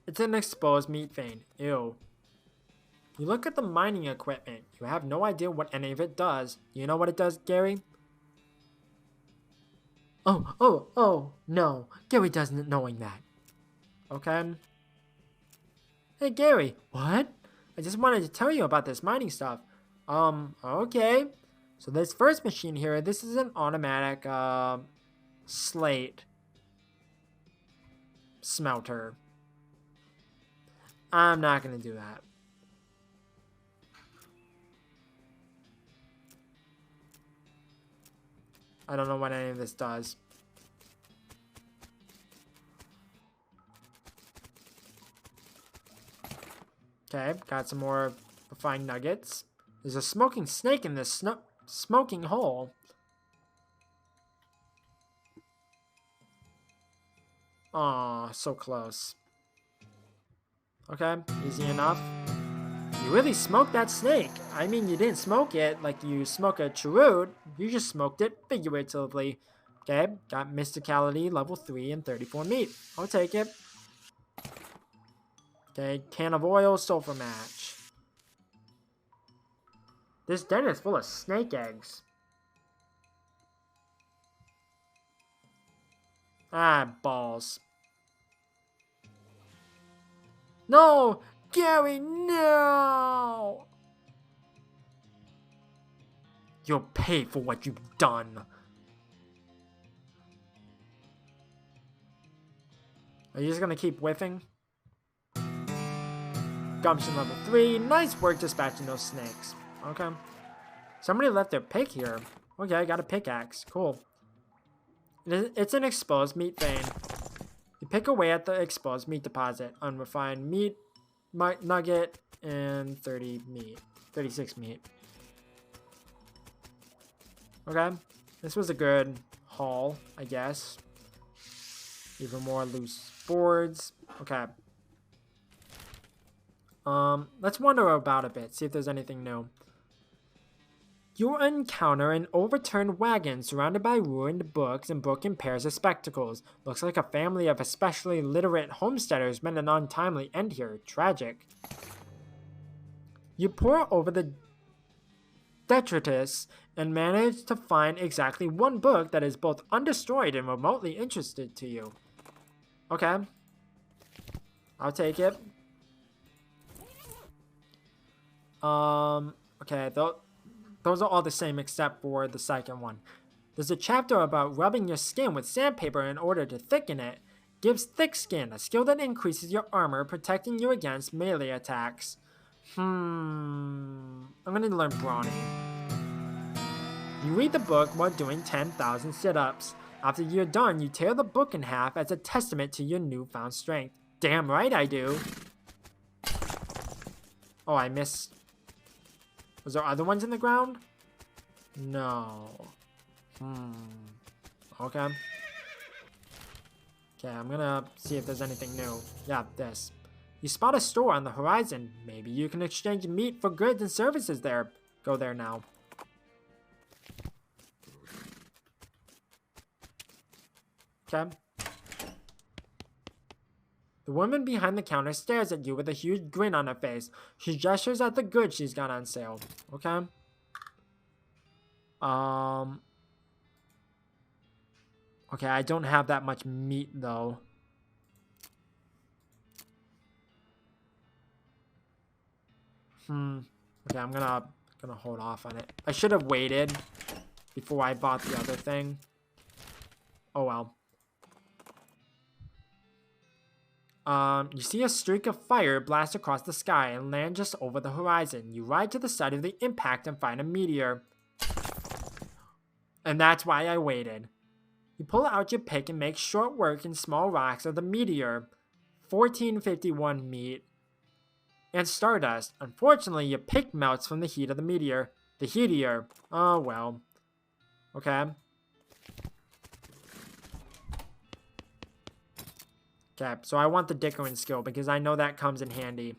It's an exposed meat vein. Ew. You look at the mining equipment. You have no idea what any of it does. You know what it does, Gary? Oh, no. Gary doesn't knowing that. Okay. Hey, Gary. What? I just wanted to tell you about this mining stuff. Okay. So this first machine here, this is an automatic, slate smelter. I'm not gonna do that. I don't know what any of this does. Okay, got some more refined nuggets. There's a smoking snake in this smoking hole. Aw, so close. Okay, easy enough. You really smoked that snake. I mean, you didn't smoke it like you smoke a cheroot. You just smoked it figuratively. Okay, got mysticality level 3 and 34 meat. I'll take it. Okay, can of oil, sulfur match. This den is full of snake eggs. Ah, balls. No! Gary, no! You'll pay for what you've done. Are you just gonna keep whiffing? Gumption level 3. Nice work dispatching those snakes. Okay. Somebody left their pick here. Okay, I got a pickaxe. Cool. It's an exposed meat vein. You pick away at the exposed meat deposit. Unrefined meat, nugget, and 30 meat. 36 meat. Okay. This was a good haul, I guess. Even more loose boards. Okay. Let's wander about a bit, see if there's anything new. You encounter an overturned wagon surrounded by ruined books and broken pairs of spectacles. Looks like a family of especially literate homesteaders met an untimely end here. Tragic. You pore over the detritus and manage to find exactly one book that is both undestroyed and remotely interested to you. Okay. I'll take it. Okay, those are all the same except for the second one. There's a chapter about rubbing your skin with sandpaper in order to thicken it. Gives thick skin, a skill that increases your armor, protecting you against melee attacks. I'm gonna learn Brawny. You read the book while doing 10,000 sit-ups. After you're done, you tear the book in half as a testament to your newfound strength. Damn right I do. Oh, I missed. Was there other ones in the ground? No. Okay. Okay, I'm gonna see if there's anything new. Yeah, this. You spot a store on the horizon. Maybe you can exchange meat for goods and services there. Go there now. Okay. The woman behind the counter stares at you with a huge grin on her face. She gestures at the goods she's got on sale. Okay. Okay, I don't have that much meat though. Okay, I'm gonna hold off on it. I should have waited before I bought the other thing. Oh well. You see a streak of fire blast across the sky and land just over the horizon. You ride to the site of the impact and find a meteor. And that's why I waited. You pull out your pick and make short work in small rocks of the meteor. 1451 meat. And stardust. Unfortunately, your pick melts from the heat of the meteor. The heatier. Oh well. Okay. Okay, so I want the dickering skill because I know that comes in handy.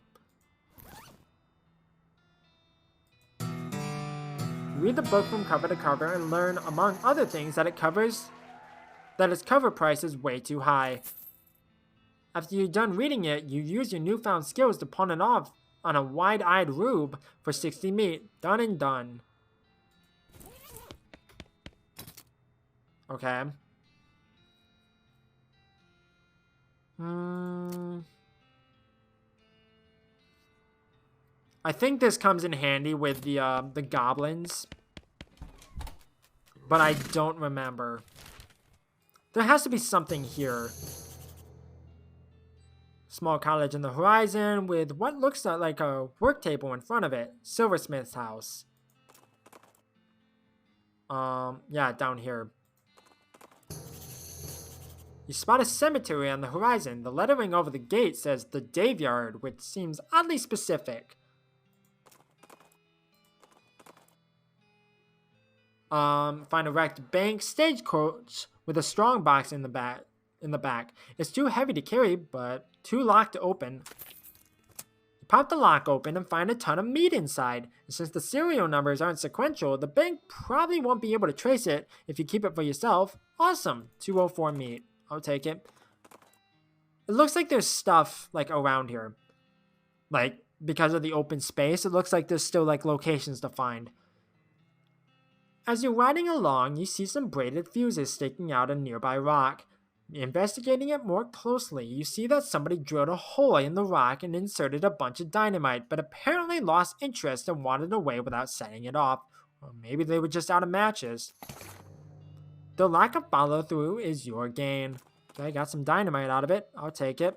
Read the book from cover to cover and learn, among other things, that its cover price is way too high. After you're done reading it, you use your newfound skills to pawn it off on a wide-eyed rube for 60 meat. Done and done. Okay. I think this comes in handy with the goblins, but I don't remember. There has to be something here. Small cottage on the horizon with what looks like a work table in front of it. Silversmith's house. Yeah, down here. You spot a cemetery on the horizon. The lettering over the gate says the Daveyard, which seems oddly specific. Find a wrecked bank stagecoach with a strong box in the back. It's too heavy to carry, but too locked to open. You pop the lock open and find a ton of meat inside. And since the serial numbers aren't sequential, the bank probably won't be able to trace it if you keep it for yourself. Awesome. 204 meat. I'll take it. It looks like there's stuff like around here. Like, because of the open space, it looks like there's still like locations to find. As you're riding along, you see some braided fuses sticking out a nearby rock. Investigating it more closely, you see that somebody drilled a hole in the rock and inserted a bunch of dynamite, but apparently lost interest and wandered away without setting it off. Or maybe they were just out of matches. The lack of follow-through is your gain. Okay, got some dynamite out of it. I'll take it.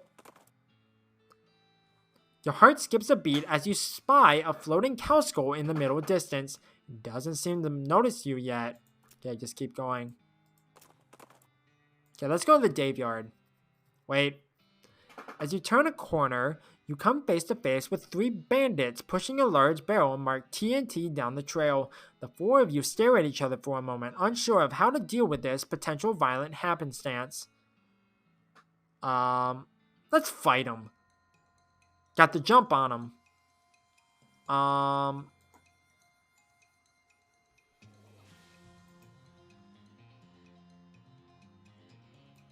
Your heart skips a beat as you spy a floating cow skull in the middle distance. It doesn't seem to notice you yet. Okay, just keep going. Okay, let's go to the Daveyard. Wait. As you turn a corner, you come face to face with 3 bandits pushing a large barrel marked TNT down the trail. The 4 of you stare at each other for a moment, unsure of how to deal with this potential violent happenstance. Let's fight them. Got the jump on them.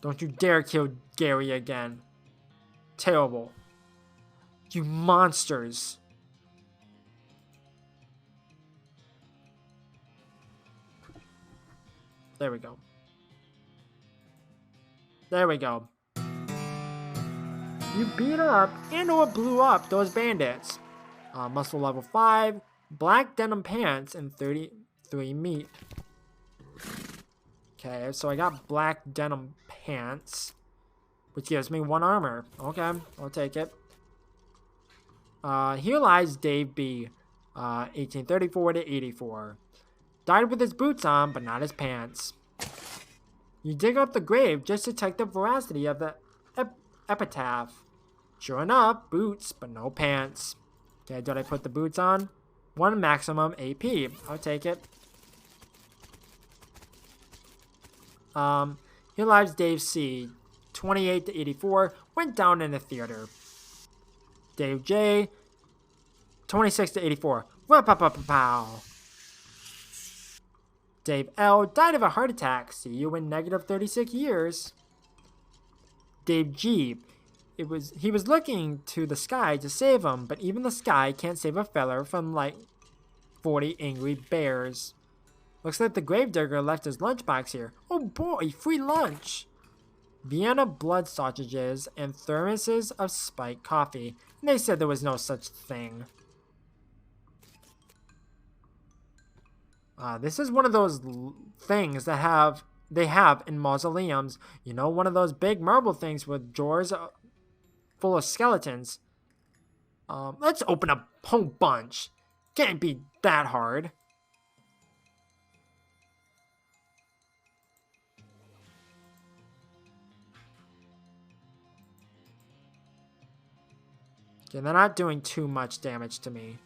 Don't you dare kill Gary again. Terrible. You monsters. There we go. There we go. You beat up and or blew up those bandits. Muscle level 5, black denim pants, and 33 meat. Okay, so I got black denim pants, which gives me 1 armor. Okay, I'll take it. Here lies Dave B, 1834 to 84. Died with his boots on, but not his pants. You dig up the grave just to check the veracity of the epitaph. Sure enough, boots, but no pants. Okay, did I put the boots on? 1 maximum AP. I'll take it. Here lies Dave C, 28 to 84, went down in the theater. Dave J, 26 to 84, pow. Dave L died of a heart attack. See you in negative 36 years. Dave G, he was looking to the sky to save him, but even the sky can't save a feller from like 40 angry bears. Looks like the gravedigger left his lunchbox here. Oh boy, free lunch! Vienna blood sausages and thermoses of spiked coffee. And they said there was no such thing. This is one of those things that they have in mausoleums. You know, one of those big marble things with drawers full of skeletons. Let's open a whole bunch. Can't be that hard. Okay, they're not doing too much damage to me.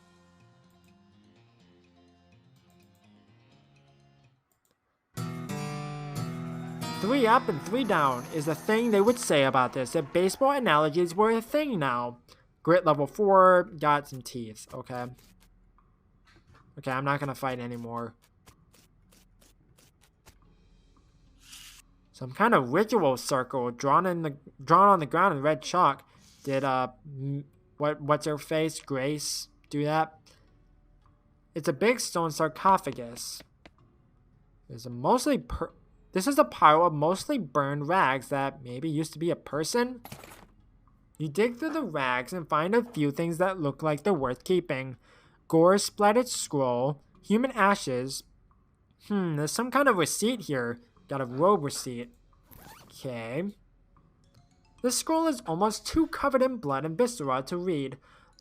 Three up and 3 down is the thing they would say about this if baseball analogies were a thing now. Grit level 4, got some teeth. Okay. Okay, I'm not gonna fight anymore. Some kind of ritual circle drawn on the ground in red chalk. Did what's her face, Grace, do that? It's a big stone sarcophagus. This is a pile of mostly burned rags that maybe used to be a person. You dig through the rags and find a few things that look like they're worth keeping. Gore splattered scroll, human ashes. There's some kind of receipt here. Got a robe receipt. Okay. This scroll is almost too covered in blood and viscera to read.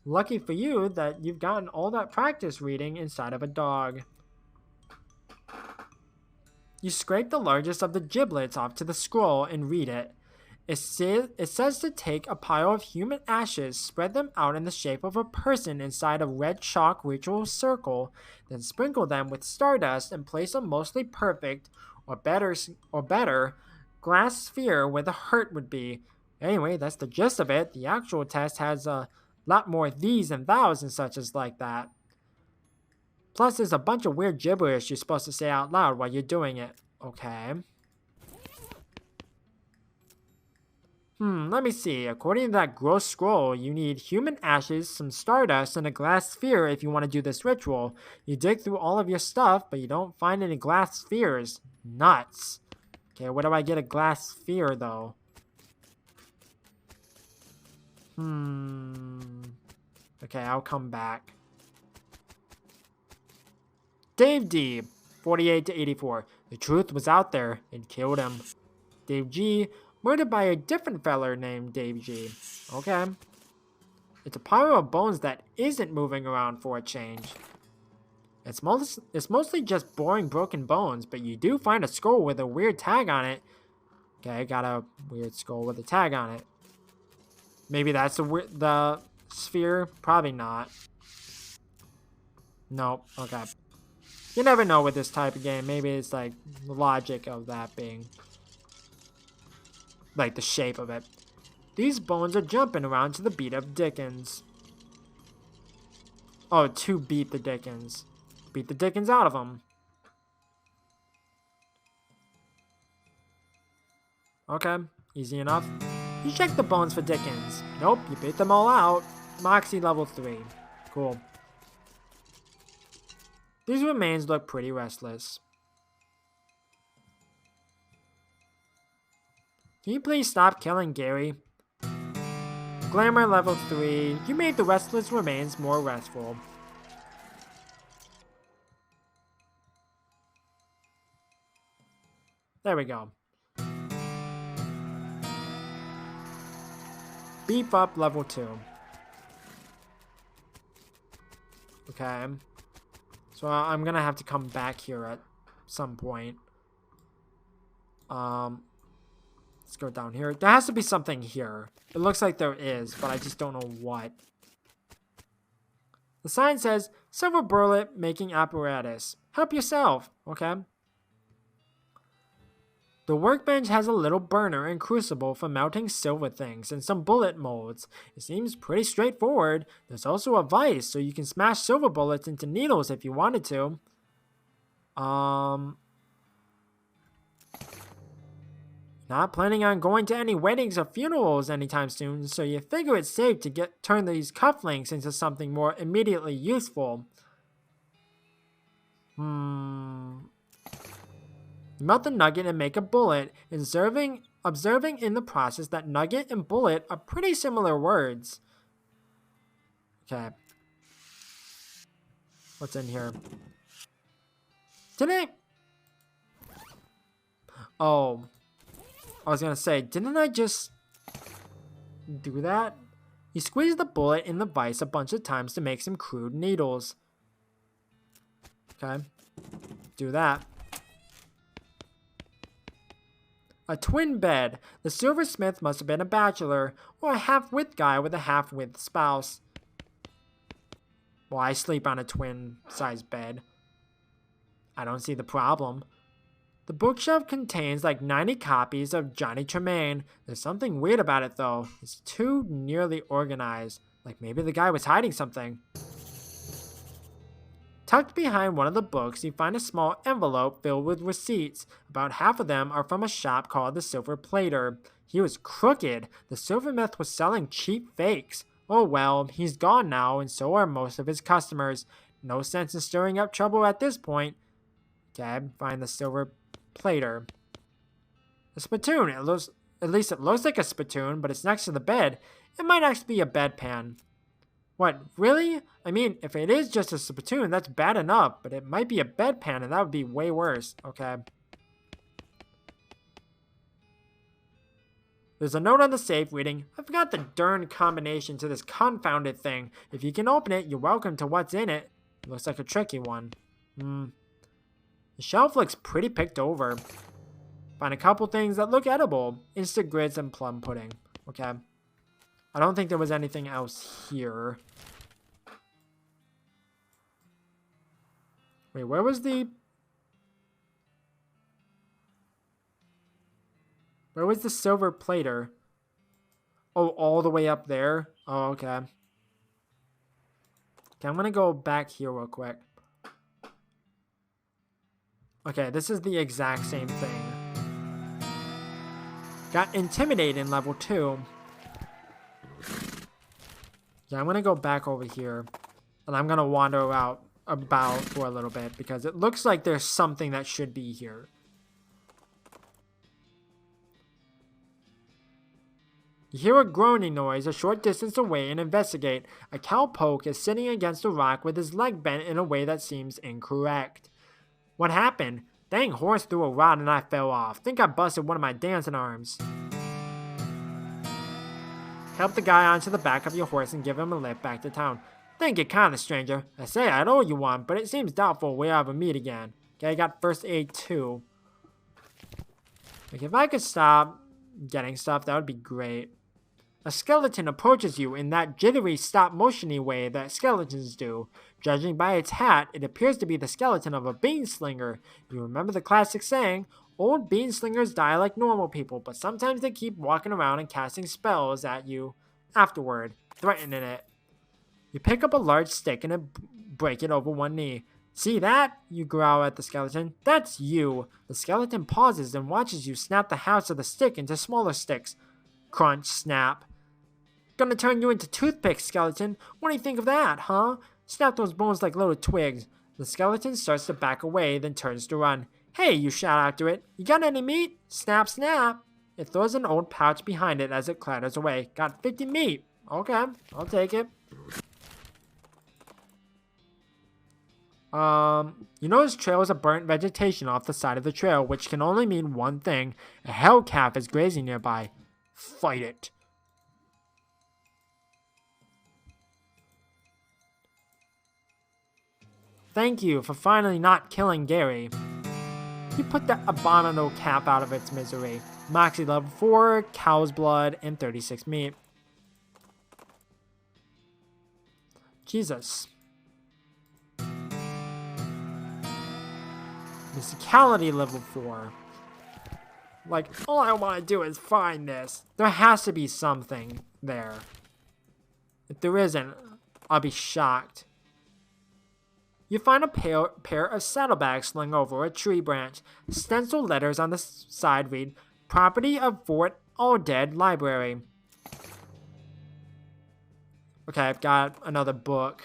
Lucky for you that you've gotten all that practice reading inside of a dog. You scrape the largest of the giblets off to the scroll and read it. It says to take a pile of human ashes, spread them out in the shape of a person inside a red chalk ritual circle, then sprinkle them with stardust and place a mostly perfect, or better, glass sphere where the hurt would be. Anyway, that's the gist of it. The actual test has a lot more these and thous and such as like that. Plus, there's a bunch of weird gibberish you're supposed to say out loud while you're doing it. Okay. Let me see. According to that gross scroll, you need human ashes, some stardust, and a glass sphere if you want to do this ritual. You dig through all of your stuff, but you don't find any glass spheres. Nuts. Okay, where do I get a glass sphere, though? Okay, I'll come back. Dave D, 48 to 84. The truth was out there and killed him. Dave G, murdered by a different feller named Dave G. Okay. It's a pile of bones that isn't moving around for a change. It's mostly just boring broken bones, but you do find a skull with a weird tag on it. Okay, got a weird skull with a tag on it. Maybe that's the sphere? Probably not. Nope, okay. You never know with this type of game. Maybe it's like the logic of that being like the shape of it. These bones are jumping around to the beat of Dickens. Oh, to beat the Dickens. Beat the Dickens out of them. Okay, easy enough. You check the bones for Dickens. Nope, you beat them all out. Moxie level 3. Cool. These remains look pretty restless. Can you please stop killing Gary? Glamour level 3. You made the restless remains more restful. There we go. Beef up level 2. Okay. So I'm gonna have to come back here at some point. Let's go down here. There has to be something here. It looks like there is, but I just don't know what. The sign says, silver bullet making apparatus. Help yourself. Okay. The workbench has a little burner and crucible for melting silver things and some bullet molds. It seems pretty straightforward. There's also a vise, so you can smash silver bullets into needles if you wanted to. Not planning on going to any weddings or funerals anytime soon, so you figure it's safe to turn these cufflinks into something more immediately useful. Melt the nugget and make a bullet, observing in the process that nugget and bullet are pretty similar words. Okay. What's in here? Oh. I was gonna say, didn't I just do that? You squeeze the bullet in the vise a bunch of times to make some crude needles. Okay. Do that. A twin bed. The silversmith must have been a bachelor, or a half-wit guy with a half-wit spouse. Well, I sleep on a twin-sized bed. I don't see the problem. The bookshelf contains like 90 copies of Johnny Tremaine. There's something weird about it, though. It's too nearly organized. Like maybe the guy was hiding something. Tucked behind one of the books, you find a small envelope filled with receipts. About half of them are from a shop called the Silver Plater. He was crooked. The silversmith was selling cheap fakes. Oh well, he's gone now, and so are most of his customers. No sense in stirring up trouble at this point. Okay, find the Silver Plater. A spittoon. At least it looks like a spittoon, but it's next to the bed. It might actually be a bedpan. What, really? I mean, if it is just a spittoon, that's bad enough, but it might be a bedpan, and that would be way worse. Okay. There's a note on the safe reading, I forgot the darn combination to this confounded thing. If you can open it, you're welcome to what's in it. It looks like a tricky one. The shelf looks pretty picked over. Find a couple things that look edible. Instant grits and plum pudding. Okay. I don't think there was anything else here. Wait, where was the Silver Plater? Oh, all the way up there? Oh, okay. Okay, I'm gonna go back here real quick. Okay, this is the exact same thing. Got Intimidate in level 2. Yeah, I'm gonna go back over here. And I'm gonna wander about for a little bit, because it looks like there's something that should be here. You hear a groaning noise a short distance away and investigate. A cowpoke is sitting against a rock with his leg bent in a way that seems incorrect. What happened? Dang horse threw a rod and I fell off. Think I busted one of my dancing arms. Help the guy onto the back of your horse and give him a lift back to town. Thank you kindly, stranger. I say I'd owe you one, but it seems doubtful we'll ever meet again. Okay, I got first aid too. Like, if I could stop getting stuff, that would be great. A skeleton approaches you in that jittery stop-motiony way that skeletons do. Judging by its hat, it appears to be the skeleton of a beanslinger. You remember the classic saying, old beanslingers die like normal people, but sometimes they keep walking around and casting spells at you afterward, threatening it. You pick up a large stick and break it over one knee. See that? You growl at the skeleton. That's you. The skeleton pauses and watches you snap the halves of the stick into smaller sticks. Crunch, snap. Gonna turn you into toothpicks, skeleton. What do you think of that, huh? Snap those bones like little twigs. The skeleton starts to back away, then turns to run. Hey, you shout after it. You got any meat? Snap, snap. It throws an old pouch behind it as it clatters away. Got 50 meat. Okay, I'll take it. You notice trails of burnt vegetation off the side of the trail, which can only mean one thing. A hell calf is grazing nearby. Fight it. Thank you for finally not killing Gary. You put that abominable calf out of its misery. Moxie level 4, cow's blood, and 36 meat. Jesus. Musicality level 4. Like, all I want to do is find this. There has to be something there. If there isn't, I'll be shocked. You find a pair of saddlebags slung over a tree branch. Stenciled letters on the side read, Property of Fort Alldead Library. Okay, I've got another book.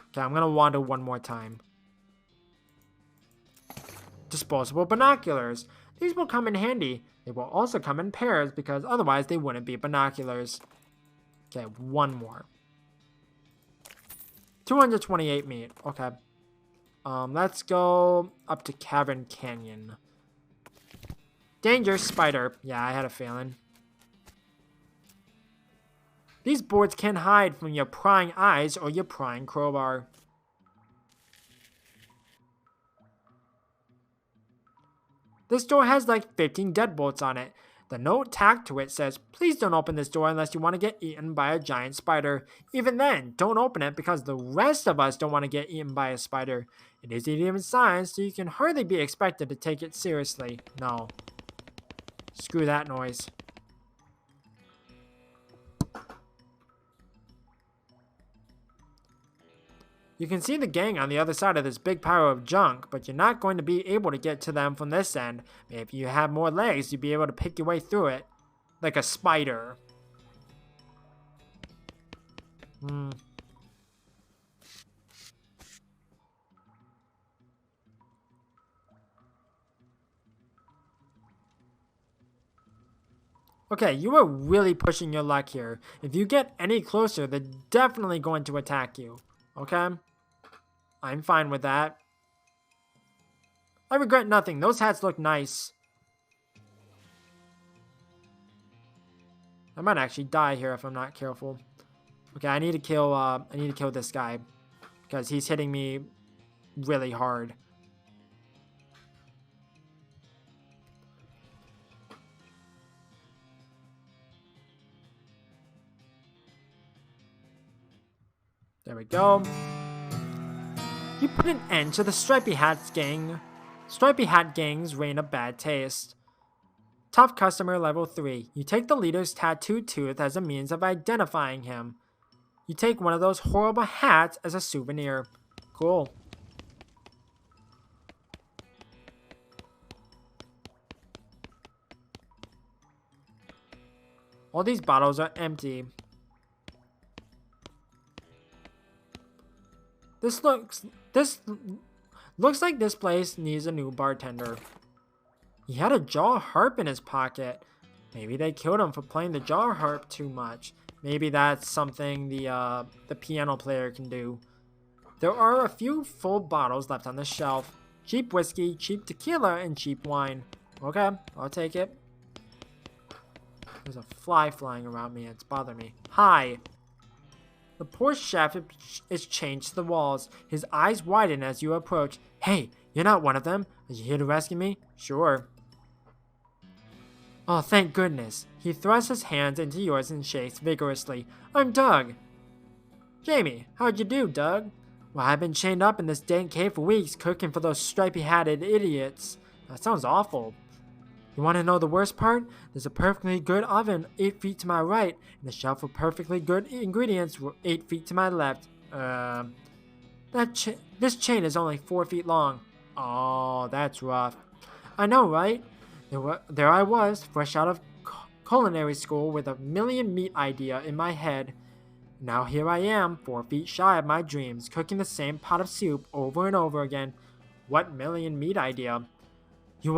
Okay, I'm gonna wander one more time. Disposable binoculars. These will come in handy. They will also come in pairs because otherwise they wouldn't be binoculars. Okay, one more. 228 meat. Okay. Let's go up to Cavern Canyon. Danger, spider. Yeah, I had a feeling. These boards can hide from your prying eyes or your prying crowbar. This door has like 15 deadbolts on it. The note tacked to it says, please don't open this door unless you want to get eaten by a giant spider. Even then, don't open it because the rest of us don't want to get eaten by a spider. It isn't even science, so you can hardly be expected to take it seriously. No. Screw that noise. You can see the gang on the other side of this big pile of junk, but you're not going to be able to get to them from this end. If you had more legs, you'd be able to pick your way through it. Like a spider. Okay, you are really pushing your luck here. If you get any closer, they're definitely going to attack you. Okay? I'm fine with that. I regret nothing. Those hats look nice. I might actually die here if I'm not careful. Okay, I need to kill this guy because he's hitting me really hard. There we go. You put an end to the Stripy Hats gang. Stripy Hat gang's reign of bad taste. Tough customer level 3. You take the leader's tattooed tooth as a means of identifying him. You take one of those horrible hats as a souvenir. Cool. All these bottles are empty. This looks like this place needs a new bartender. He had a jar harp in his pocket. Maybe they killed him for playing the jar harp too much. Maybe that's something the piano player can do. There are a few full bottles left on the shelf. Cheap whiskey, cheap tequila, and cheap wine. Okay, I'll take it. There's a fly flying around me. It's bothering me. Hi. The poor chef is chained to the walls. His eyes widen as you approach. Hey, you're not one of them. Are you here to rescue me? Sure. Oh, thank goodness. He thrusts his hands into yours and shakes vigorously. I'm Doug. Jamie, how'd you do, Doug? Well, I've been chained up in this dank cave for weeks, cooking for those stripy-hatted idiots. That sounds awful. You want to know the worst part? There's a perfectly good oven 8 feet to my right, and a shelf of perfectly good ingredients 8 feet to my left. This chain is only 4 feet long. Oh, that's rough. I know, right? There I was, fresh out of culinary school with a million meat idea in my head. Now here I am, 4 feet shy of my dreams, cooking the same pot of soup over and over again. What million meat idea? You,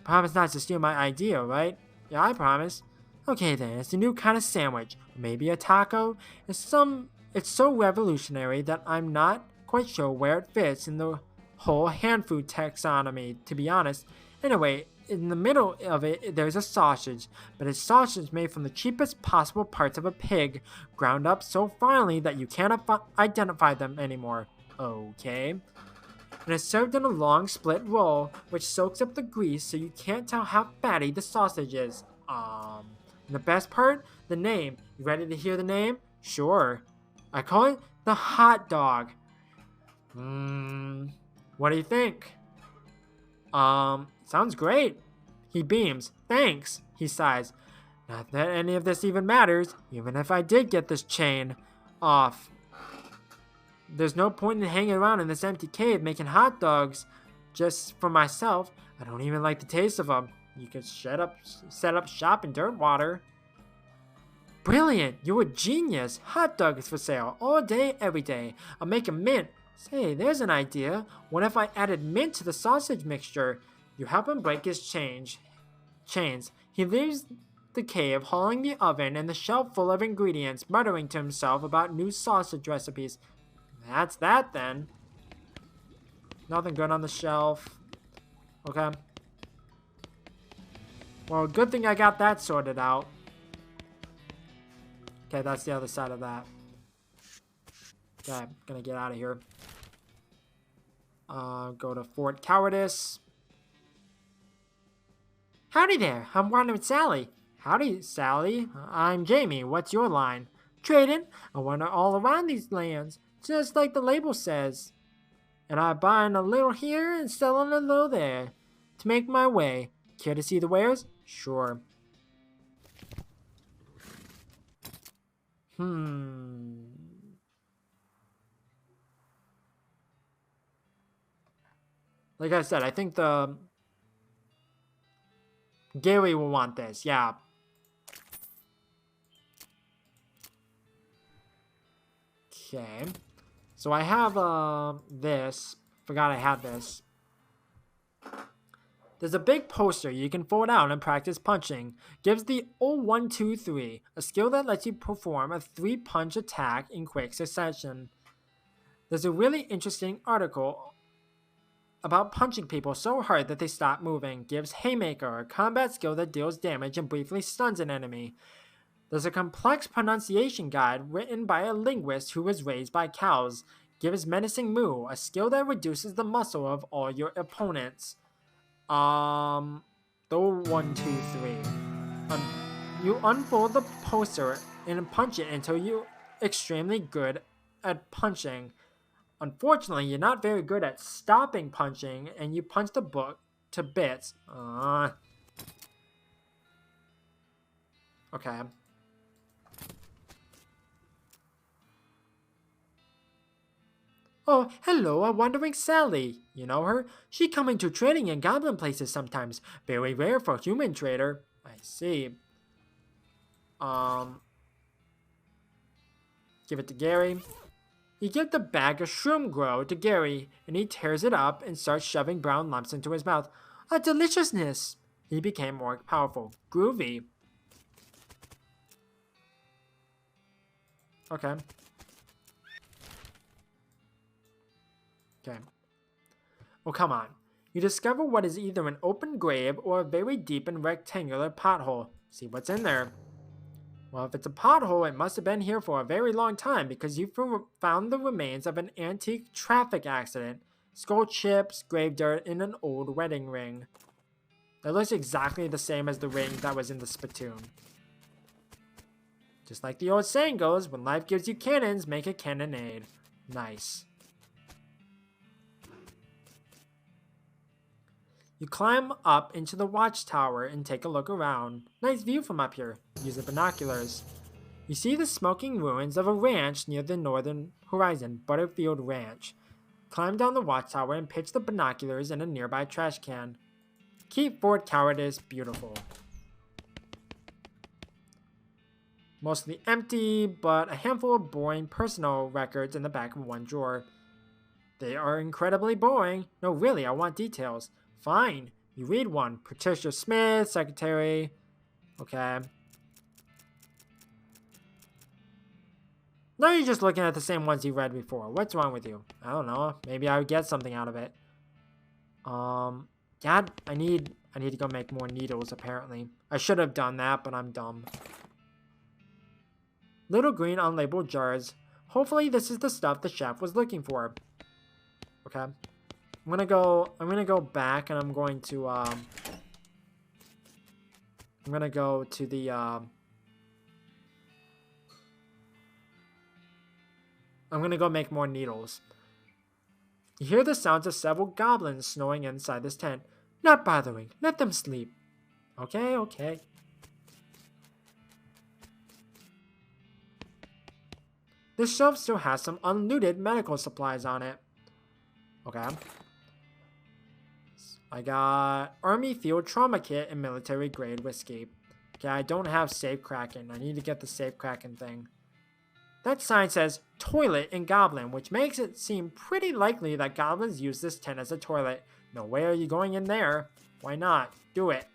promise not to steal my idea, right? Yeah, I promise. Okay then, it's a new kind of sandwich. Maybe a taco? It's so revolutionary that I'm not quite sure where it fits in the whole hand food taxonomy, to be honest. Anyway, in the middle of it, there's a sausage, but it's sausage made from the cheapest possible parts of a pig, ground up so finely that you can't identify them anymore. Okay. And it's served in a long split roll, which soaks up the grease so you can't tell how fatty the sausage is. And the best part? The name. You ready to hear the name? Sure. I call it the hot dog. What do you think? Sounds great. He beams. Thanks, he sighs. Not that any of this even matters, even if I did get this chain off. There's no point in hanging around in this empty cave making hot dogs just for myself. I don't even like the taste of them. You could set up shop in Dirtwater. Brilliant! You're a genius! Hot dogs for sale all day, every day. I'll make a mint. Say, there's an idea. What if I added mint to the sausage mixture? You help him break his chains. He leaves the cave, hauling the oven and the shelf full of ingredients, muttering to himself about new sausage recipes. That's that then. Nothing good on the shelf. Okay. Well, good thing I got that sorted out. Okay, that's the other side of that. Okay, I'm gonna get out of here. Go to Fort Cowardice. Howdy there, I'm Wandering Sally. Howdy, Sally. I'm Jamie. What's your line? Trading. I wander all around these lands, just like the label says. And I buying a little here and selling a little there to make my way. Care to see the wares? Sure. Like I said, I think the Gary will want this. Yeah. Okay. So I have this. Forgot I had this. There's a big poster you can fold out and practice punching. Gives the 0-1-2-3, a skill that lets you perform a 3-punch attack in quick succession. There's a really interesting article about punching people so hard that they stop moving. Gives Haymaker, a combat skill that deals damage and briefly stuns an enemy. There's a complex pronunciation guide written by a linguist who was raised by cows. Gives Menacing Moo, a skill that reduces the muscle of all your opponents. The 1-2-3. You unfold the poster and punch it until you're extremely good at punching. Unfortunately, you're not very good at stopping punching, and you punch the book to bits. Okay. Oh, hello, a wandering Sally. You know her? She come into trading in goblin places sometimes. Very rare for a human trader. I see. Give it to Gary. You give the bag of shroom grow to Gary, and he tears it up and starts shoving brown lumps into his mouth. A deliciousness! He became more powerful. Groovy. Okay. Okay. Oh, come on. You discover what is either an open grave or a very deep and rectangular pothole. See what's in there. Well, if it's a pothole, it must have been here for a very long time because you found the remains of an antique traffic accident. Skull chips, grave dirt, and an old wedding ring. It looks exactly the same as the ring that was in the spittoon. Just like the old saying goes, when life gives you cannons, make a cannonade. Nice. You climb up into the watchtower and take a look around. Nice view from up here. Use the binoculars. You see the smoking ruins of a ranch near the northern horizon, Butterfield Ranch. Climb down the watchtower and pitch the binoculars in a nearby trash can. Keep Fort Cowardice beautiful. Mostly empty, but a handful of boring personal records in the back of one drawer. They are incredibly boring. No, really, I want details. Fine. You read one. Patricia Smith, secretary. Okay. Now you're just looking at the same ones you read before. What's wrong with you? I don't know. Maybe I would get something out of it. Dad, I need to go make more needles, apparently. I should have done that, but I'm dumb. Little green unlabeled jars. Hopefully this is the stuff the chef was looking for. Okay. I'm gonna go back and I'm going to go to the I'm gonna go make more needles. You hear the sounds of several goblins snoring inside this tent. Not bothering. Let them sleep. Okay, okay. This shelf still has some unlooted medical supplies on it. Okay. I got Army Field Trauma Kit and military grade whiskey. Okay, I don't have Safe Kraken. I need to get the Safe Kraken thing. That sign says toilet in Goblin, which makes it seem pretty likely that goblins use this tent as a toilet. No way are you going in there. Why not? Do it.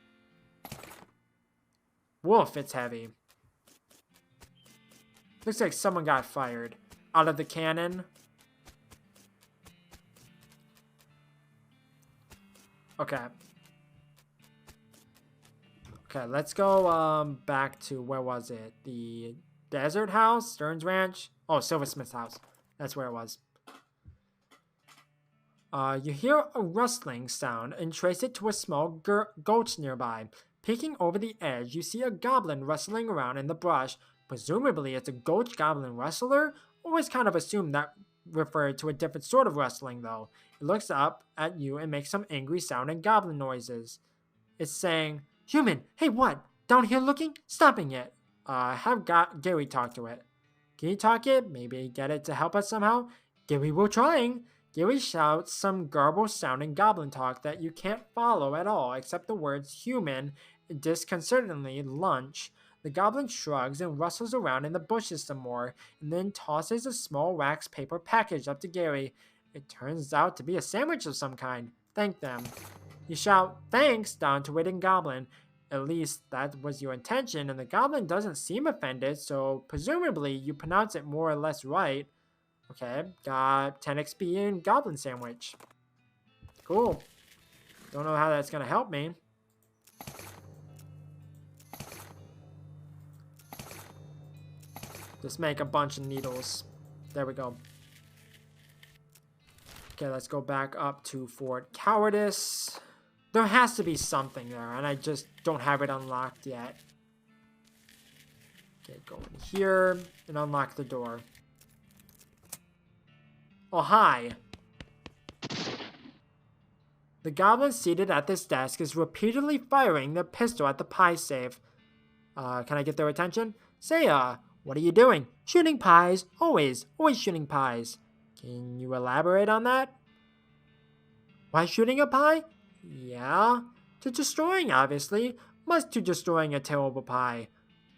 Wolf, it's heavy. Looks like someone got fired. Out of the cannon. Okay. Okay, let's go back to, where was it? The Desert House? Stearns Ranch? Oh, Silversmith's house. That's where it was. You hear a rustling sound and trace it to a small gulch nearby. Peeking over the edge, you see a goblin rustling around in the brush. Presumably it's a gulch goblin rustler. Always kind of assumed that referred to a different sort of rustling, though. It looks up at you and makes some angry sounding goblin noises. It's saying, "Human, hey, what? Down here looking? Stopping it." Have Gary talk to it. Can you talk it? Maybe get it to help us somehow? Gary, we're trying. Gary shouts some garble-sounding goblin talk that you can't follow at all except the words human and disconcertingly lunch. The goblin shrugs and rustles around in the bushes some more, and then tosses a small wax paper package up to Gary. It turns out to be a sandwich of some kind. Thank them. You shout, thanks, down to waiting goblin. At least that was your intention, and the goblin doesn't seem offended, so presumably you pronounce it more or less right. Okay, got 10 XP in goblin sandwich. Cool. Don't know how that's gonna help me. Just make a bunch of needles. There we go. Okay, let's go back up to Fort Cowardice. There has to be something there, and I just don't have it unlocked yet. Okay, go in here and unlock the door. Oh, hi. The goblin seated at this desk is repeatedly firing the pistol at the pie safe. Can I get their attention? Say, what are you doing? Shooting pies. Always shooting pies. Can you elaborate on that? Why shooting a pie? Yeah. To destroying, obviously. Must to destroying a terrible pie.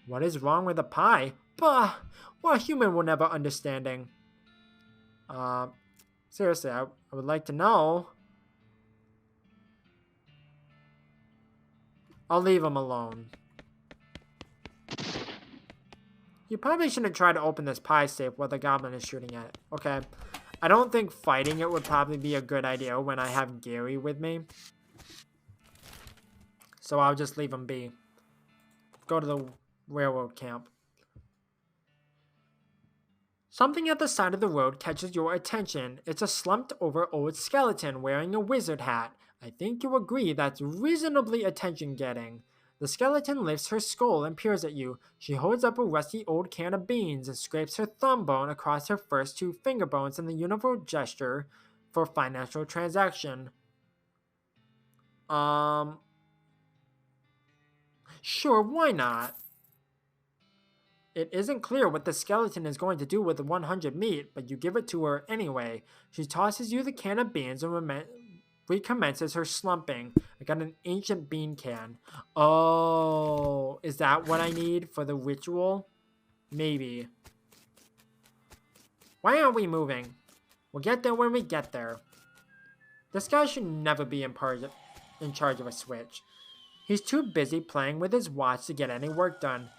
What is wrong with a pie? Bah! Well, a human will never understanding. Seriously, I would like to know. I'll leave him alone. You probably shouldn't try to open this pie safe while the goblin is shooting at it. Okay. I don't think fighting it would probably be a good idea when I have Gary with me. So I'll just leave him be. Go to the railroad camp. Something at the side of the road catches your attention. It's a slumped over old skeleton wearing a wizard hat. I think you agree that's reasonably attention-getting. The skeleton lifts her skull and peers at you. She holds up a rusty old can of beans and scrapes her thumb bone across her first two finger bones in the universal gesture for financial transaction. Sure, why not? It isn't clear what the skeleton is going to do with the 100 meat, but you give it to her anyway. She tosses you the can of beans and recommences her slumping. I got an ancient bean can. Oh, is that what I need for the ritual? Maybe. Why aren't we moving? We'll get there when we get there. This guy should never be in charge of a switch. He's too busy playing with his watch to get any work done.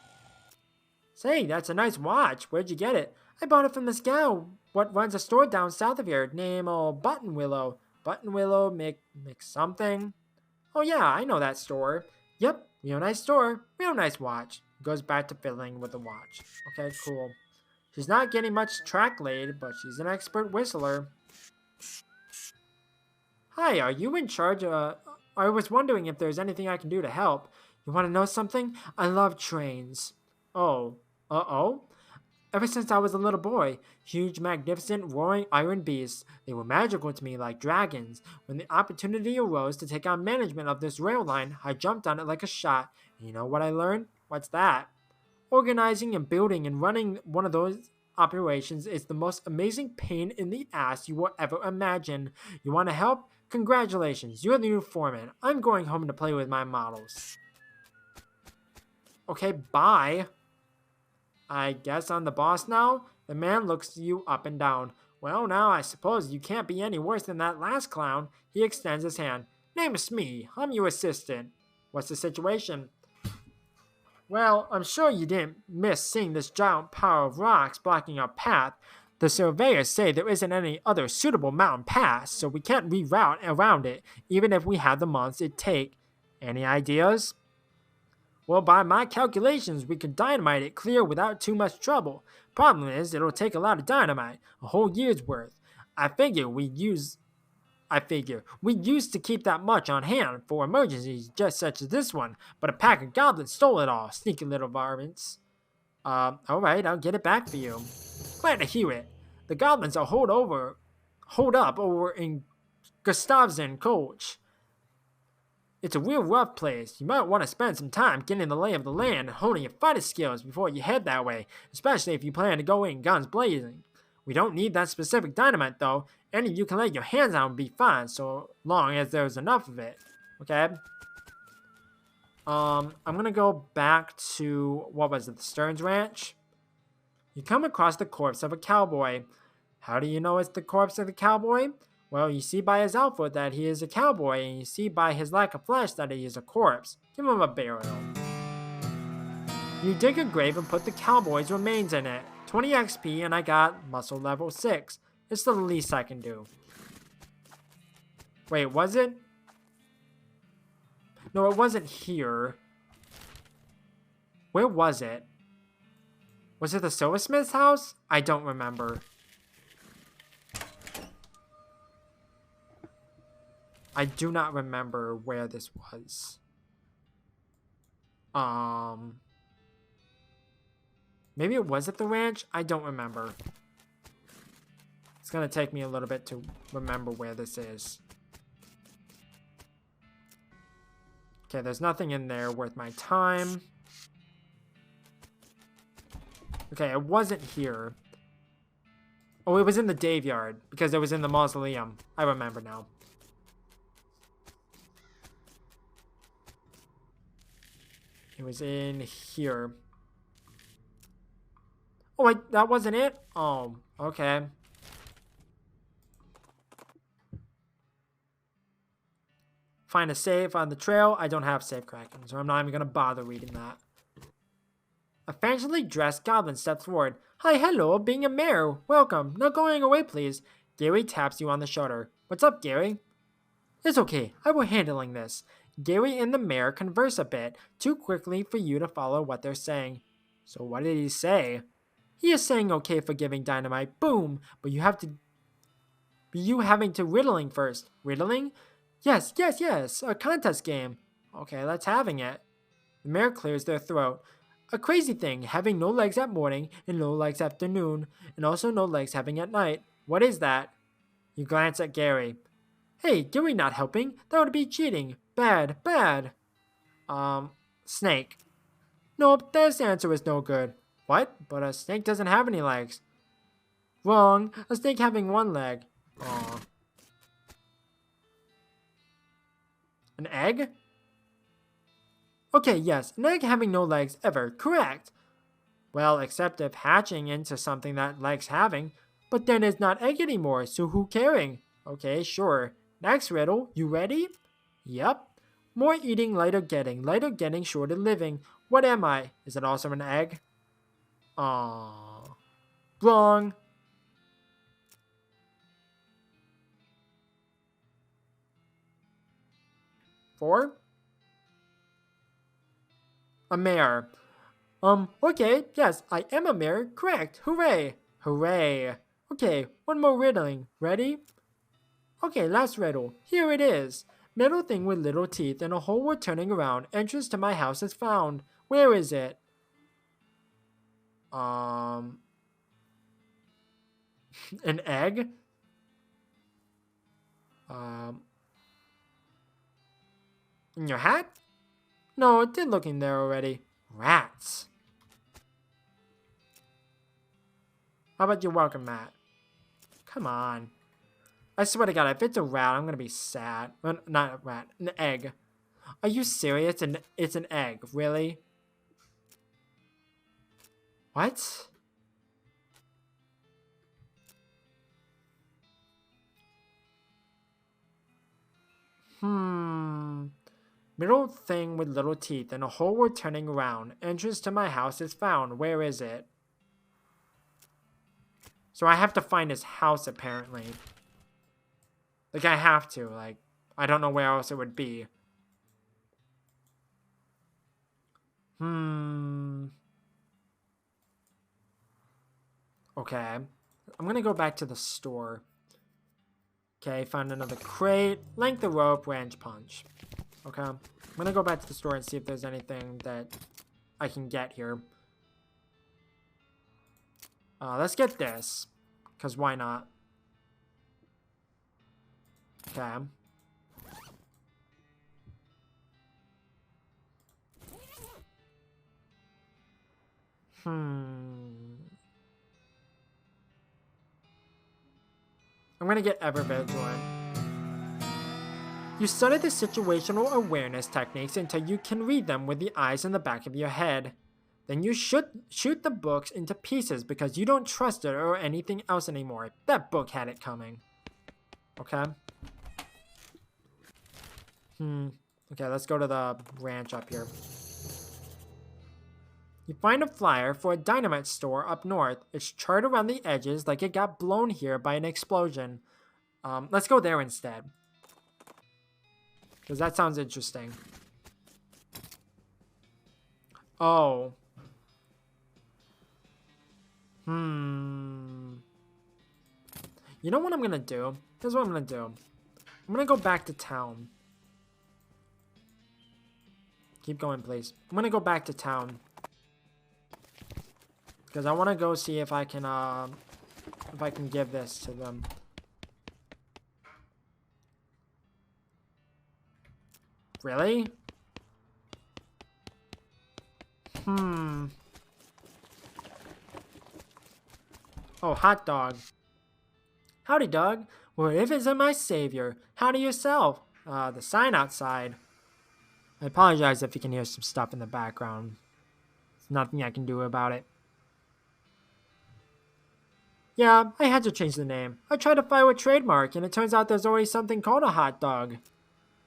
Say, that's a nice watch. Where'd you get it? I bought it from this gal what runs a store down south of here named Button Willow. Button Willow Mc something. Oh yeah, I know that store. Yep, real nice store, real nice watch. Goes back to fiddling with the watch. Okay, cool. She's not getting much track laid, but she's an expert whistler. Hi, are you in charge? I was wondering if there's anything I can do to help. You want to know something? I love trains. Oh, uh-oh? Ever since I was a little boy, huge, magnificent, roaring iron beasts, they were magical to me like dragons. When the opportunity arose to take on management of this rail line, I jumped on it like a shot. And you know what I learned? What's that? Organizing and building and running one of those operations is the most amazing pain in the ass you will ever imagine. You want to help? Congratulations, you're the new foreman. I'm going home to play with my models. Okay, bye. I guess I'm the boss now? The man looks you up and down. Well, now I suppose you can't be any worse than that last clown. He extends his hand. Name's Smee. I'm your assistant. What's the situation? Well, I'm sure you didn't miss seeing this giant pile of rocks blocking our path. The surveyors say there isn't any other suitable mountain pass, so we can't reroute around it, even if we had the months it'd take. Any ideas? Well, by my calculations, we could dynamite it clear without too much trouble. Problem is, it'll take a lot of dynamite, a whole year's worth. I figure we'd use to keep that much on hand for emergencies just such as this one, but a pack of goblins stole it all, sneaky little varmints. Alright, I'll get it back for you. Glad to hear it. The goblins are holed up over in Gustavsen Coach. It's a real rough place. You might want to spend some time getting the lay of the land and honing your fighting skills before you head that way, especially if you plan to go in guns blazing. We don't need that specific dynamite, though. Any you can lay your hands on will be fine, so long as there's enough of it. Okay? I'm gonna go back to, what was it, the Stearns Ranch? You come across the corpse of a cowboy. How do you know it's the corpse of the cowboy? Well, you see by his outfit that he is a cowboy, and you see by his lack of flesh that he is a corpse. Give him a burial. You dig a grave and put the cowboy's remains in it. 20 XP and I got muscle level 6. It's the least I can do. Wait, was it? No, it wasn't here. Where was it? Was it the silversmith's house? I don't remember. I do not remember where this was. Maybe it was at the ranch? I don't remember. It's gonna take me a little bit to remember where this is. Okay, there's nothing in there worth my time. Okay, it wasn't here. Oh, it was in the Daveyard, because it was in the mausoleum. I remember now. It was in here. Oh, wait, that wasn't it? Oh, okay. Find a save on the trail. I don't have save cracking, so I'm not even going to bother reading that. A fashionably dressed goblin steps forward. Hi, hello, being a mayor. Welcome. Not going away, please. Gary taps you on the shoulder. What's up, Gary? It's okay. I will handling this. Gary and the mayor converse a bit, too quickly for you to follow what they're saying. So what did he say? He is saying okay for giving dynamite. Boom! But you having to riddling first. Riddling? Yes. A contest game. Okay, let's having it. The mayor clears their throat. A crazy thing, having no legs at morning and no legs afternoon, and also no legs having at night. What is that? You glance at Gary. Hey, Gary not helping? That would be cheating. Bad. Snake. Nope, this answer is no good. What? But a snake doesn't have any legs. Wrong. A snake having one leg. Aw. An egg? Okay, yes, an egg having no legs ever. Correct. Well, except if hatching into something that legs having. But then it's not egg anymore, so who caring? Okay, sure. Next riddle, you ready? Yep. More eating, lighter getting, shorter living. What am I? Is it also an egg? Aww. Wrong. Four? A mare. Okay, yes, I am a mare. Correct. Hooray. Hooray. Okay, one more riddling. Ready? Okay, last riddle. Here it is. Metal thing with little teeth and a hole we're turning around. Entrance to my house is found. Where is it? An egg? In your hat? No, it did look in there already. Rats. How about your welcome mat? Come on. I swear to God, if it's a rat, I'm gonna be sad. Not a rat, an egg. Are you serious? It's an egg, really? What? Middle thing with little teeth and a hole we're turning around. Entrance to my house is found. Where is it? So I have to find his house, apparently. Like, I have to. Like, I don't know where else it would be. Okay. I'm gonna go back to the store. Okay, found another crate. Length of rope, range punch. Okay. I'm gonna go back to the store and see if there's anything that I can get here. Let's get this. Because why not? Okay. I'm gonna get ever vigilant. You study the situational awareness techniques until you can read them with the eyes in the back of your head. Then you shoot the books into pieces because you don't trust it or anything else anymore. That book had it coming. Okay. Okay, let's go to the ranch up here. You find a flyer for a dynamite store up north. It's charred around the edges like it got blown here by an explosion. Let's go there instead. Because that sounds interesting. Oh. You know what I'm gonna do? Here's what I'm gonna do. I'm gonna go back to town. Keep going, please. I'm gonna go back to town. Because I want to go see if I can give this to them. Really? Oh, hot dog. Howdy, dog. Well, if isn't my savior. Howdy yourself. The sign outside. I apologize if you can hear some stuff in the background. There's nothing I can do about it. Yeah, I had to change the name. I tried to file a trademark, and it turns out there's already something called a hot dog.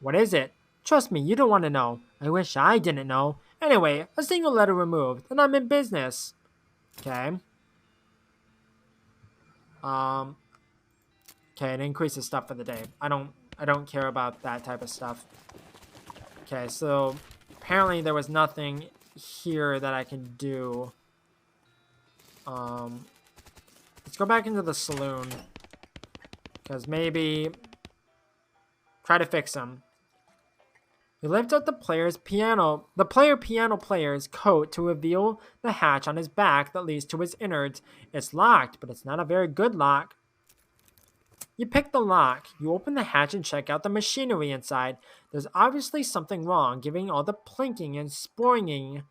What is it? Trust me, you don't want to know. I wish I didn't know. Anyway, a single letter removed, and I'm in business. Okay. Okay, it increases stuff for the day. I don't care about that type of stuff. Okay, so apparently there was nothing here that I can do. Let's go back into the saloon. Because maybe try to fix him. You lift up the player piano player's coat to reveal the hatch on his back that leads to his innards. It's locked, but it's not a very good lock. You pick the lock. You open the hatch and check out the machinery inside. There's obviously something wrong, giving all the plinking and springing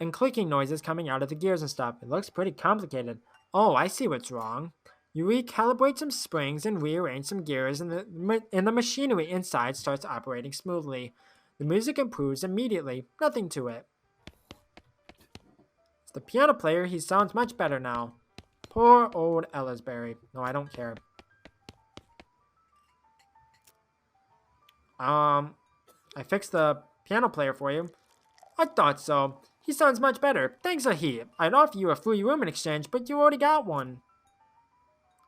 and clicking noises coming out of the gears and stuff. It looks pretty complicated. Oh, I see what's wrong. You recalibrate some springs and rearrange some gears, and the machinery inside starts operating smoothly. The music improves immediately. Nothing to it. It's the piano player. He sounds much better now. Poor old Ellisberry. No, I don't care. I fixed the piano player for you. I thought so. He sounds much better. Thanks a heap. I'd offer you a free room in exchange, but you already got one.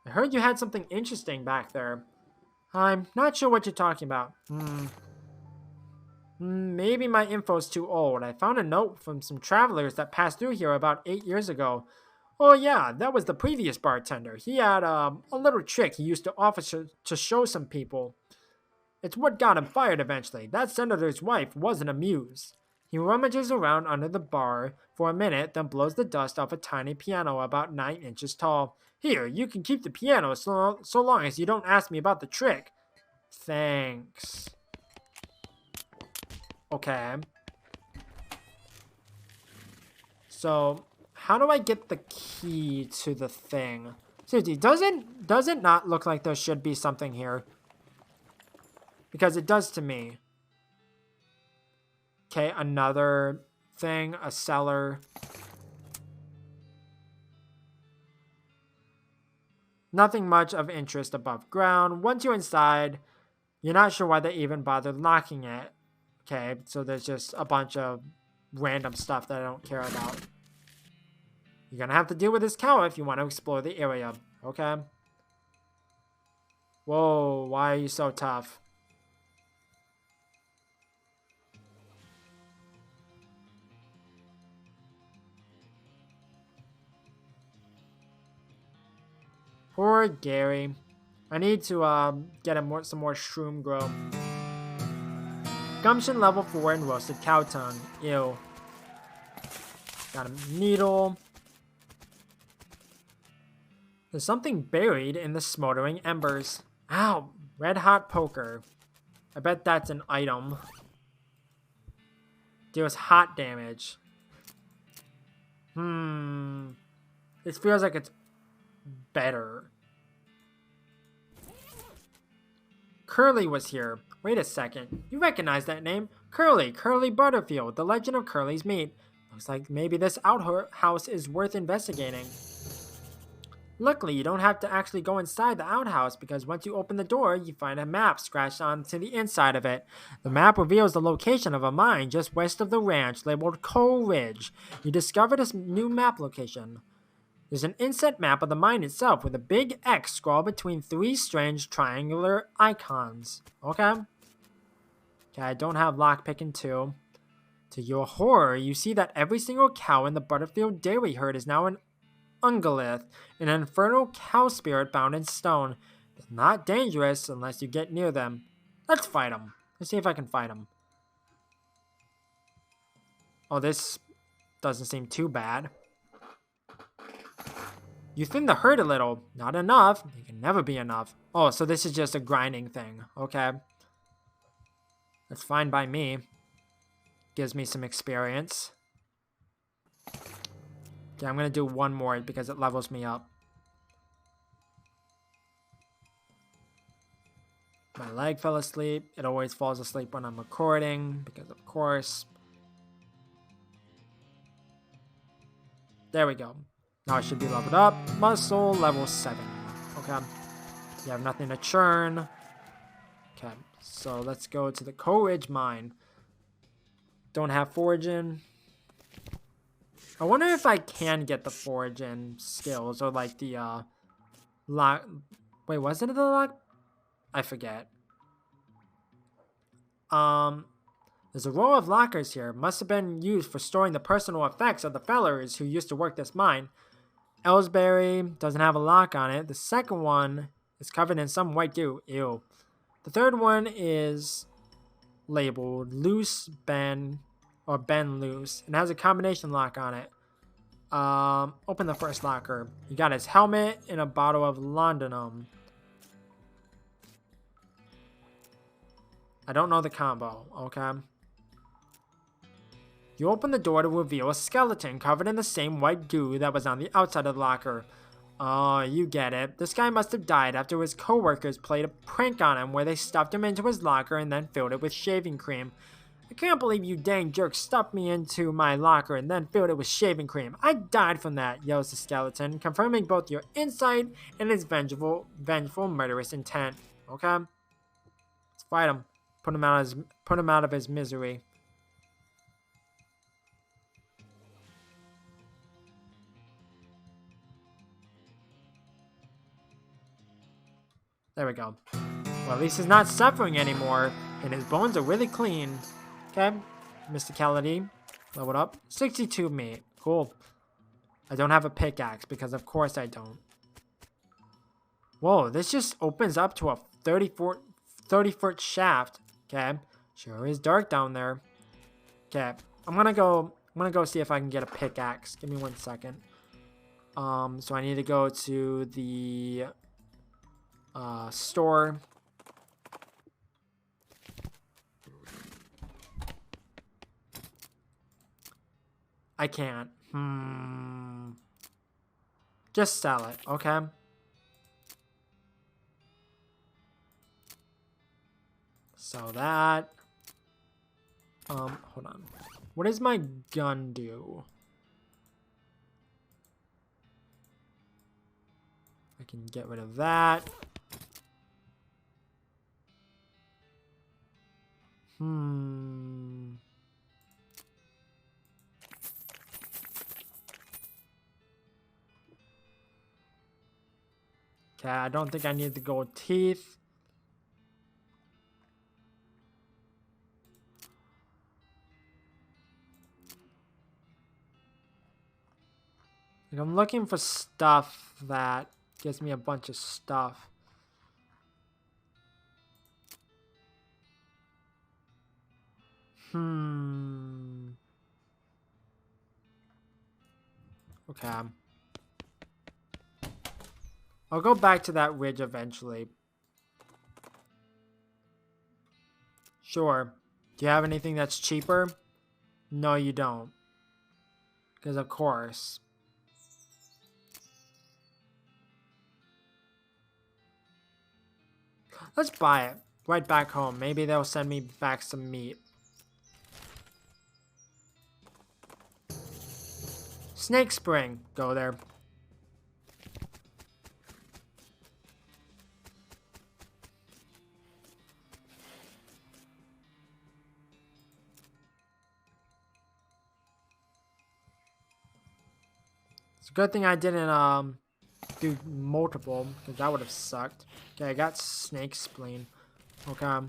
I heard you had something interesting back there. I'm not sure what you're talking about. Maybe my info's too old. I found a note from some travelers that passed through here about 8 years ago. Oh yeah, that was the previous bartender. He had a little trick he used to offer to show some people. It's what got him fired eventually. That senator's wife wasn't amused. He rummages around under the bar for a minute, then blows the dust off a tiny piano about 9 inches tall. Here, you can keep the piano so long as you don't ask me about the trick. Thanks. Okay. So, how do I get the key to the thing? Seriously, does it not look like there should be something here? Because it does to me. Okay, another thing, a cellar. Nothing much of interest above ground. Once you're inside, you're not sure why they even bothered locking it. Okay, so there's just a bunch of random stuff that I don't care about. You're gonna have to deal with this cow if you want to explore the area. Okay. Whoa, why are you so tough? Poor Gary. I need to get him some more shroom grow. Gumption level 4 and roasted cow tongue. Ew. Got a needle. There's something buried in the smoldering embers. Ow! Red hot poker. I bet that's an item. Deals hot damage. This feels like it's better. Curly was here. Wait a second. You recognize that name? Curly Butterfield, the legend of Curly's meat. Looks like maybe this outhouse is worth investigating. Luckily, you don't have to actually go inside the outhouse because once you open the door, you find a map scratched onto the inside of it. The map reveals the location of a mine just west of the ranch labeled Coal Ridge. You discover this new map location. There's an inset map of the mine itself with a big X scrawled between three strange triangular icons. Okay, I don't have lockpicking 2. To your horror, you see that every single cow in the Butterfield dairy herd is now an Ungolith, an infernal cow spirit bound in stone. It's not dangerous unless you get near them. Let's fight them. Let's see if I can fight them. Oh, this doesn't seem too bad. You thin the herd a little. Not enough. It can never be enough. Oh, so this is just a grinding thing. Okay. That's fine by me. Gives me some experience. Okay, I'm going to do one more because it levels me up. My leg fell asleep. It always falls asleep when I'm recording because, of course. There we go. Now I should be leveled up. Muscle level 7. Okay. You have nothing to churn. Okay, so let's go to the Coal Ridge mine. Don't have foraging. I wonder if I can get the foraging skills or like the lock. Wait, wasn't it the lock? I forget. There's a row of lockers here. Must have been used for storing the personal effects of the fellers who used to work this mine. Ellsbury doesn't have a lock on it. The second one is covered in some white goo. Ew. The third one is labeled Loose Ben or Ben Loose and has a combination lock on it. Open the first locker. You got his helmet and a bottle of laudanum. I don't know the combo, okay? You open the door to reveal a skeleton covered in the same white goo that was on the outside of the locker. Oh, you get it. This guy must have died after his co-workers played a prank on him where they stuffed him into his locker and then filled it with shaving cream. I can't believe you dang jerks stuffed me into my locker and then filled it with shaving cream. I died from that, yells the skeleton, confirming both your insight and his vengeful, murderous intent. Okay? Let's fight him. Put him out of his misery. There we go. Well, at least he's not suffering anymore, and his bones are really clean. Okay, mysticality, leveled up. 62 meat, cool. I don't have a pickaxe because of course I don't. Whoa, this just opens up to a 30-foot shaft. Okay, sure is dark down there. Okay, I'm gonna go see if I can get a pickaxe. Give me 1 second. So I need to go to the store. I can't. Just sell it, okay? Sell that. Hold on. What does my gun do? I can get rid of that. Okay, I don't think I need the gold teeth. Like, I'm looking for stuff that gives me a bunch of stuff. Okay. I'll go back to that ridge eventually. Sure. Do you have anything that's cheaper? No, you don't. Because of course. Let's buy it. right back home. Maybe they'll send me back some meat. Snake Spring. Go there. It's a good thing I didn't do multiple, because that would have sucked. Okay, I got Snake Spleen. Okay.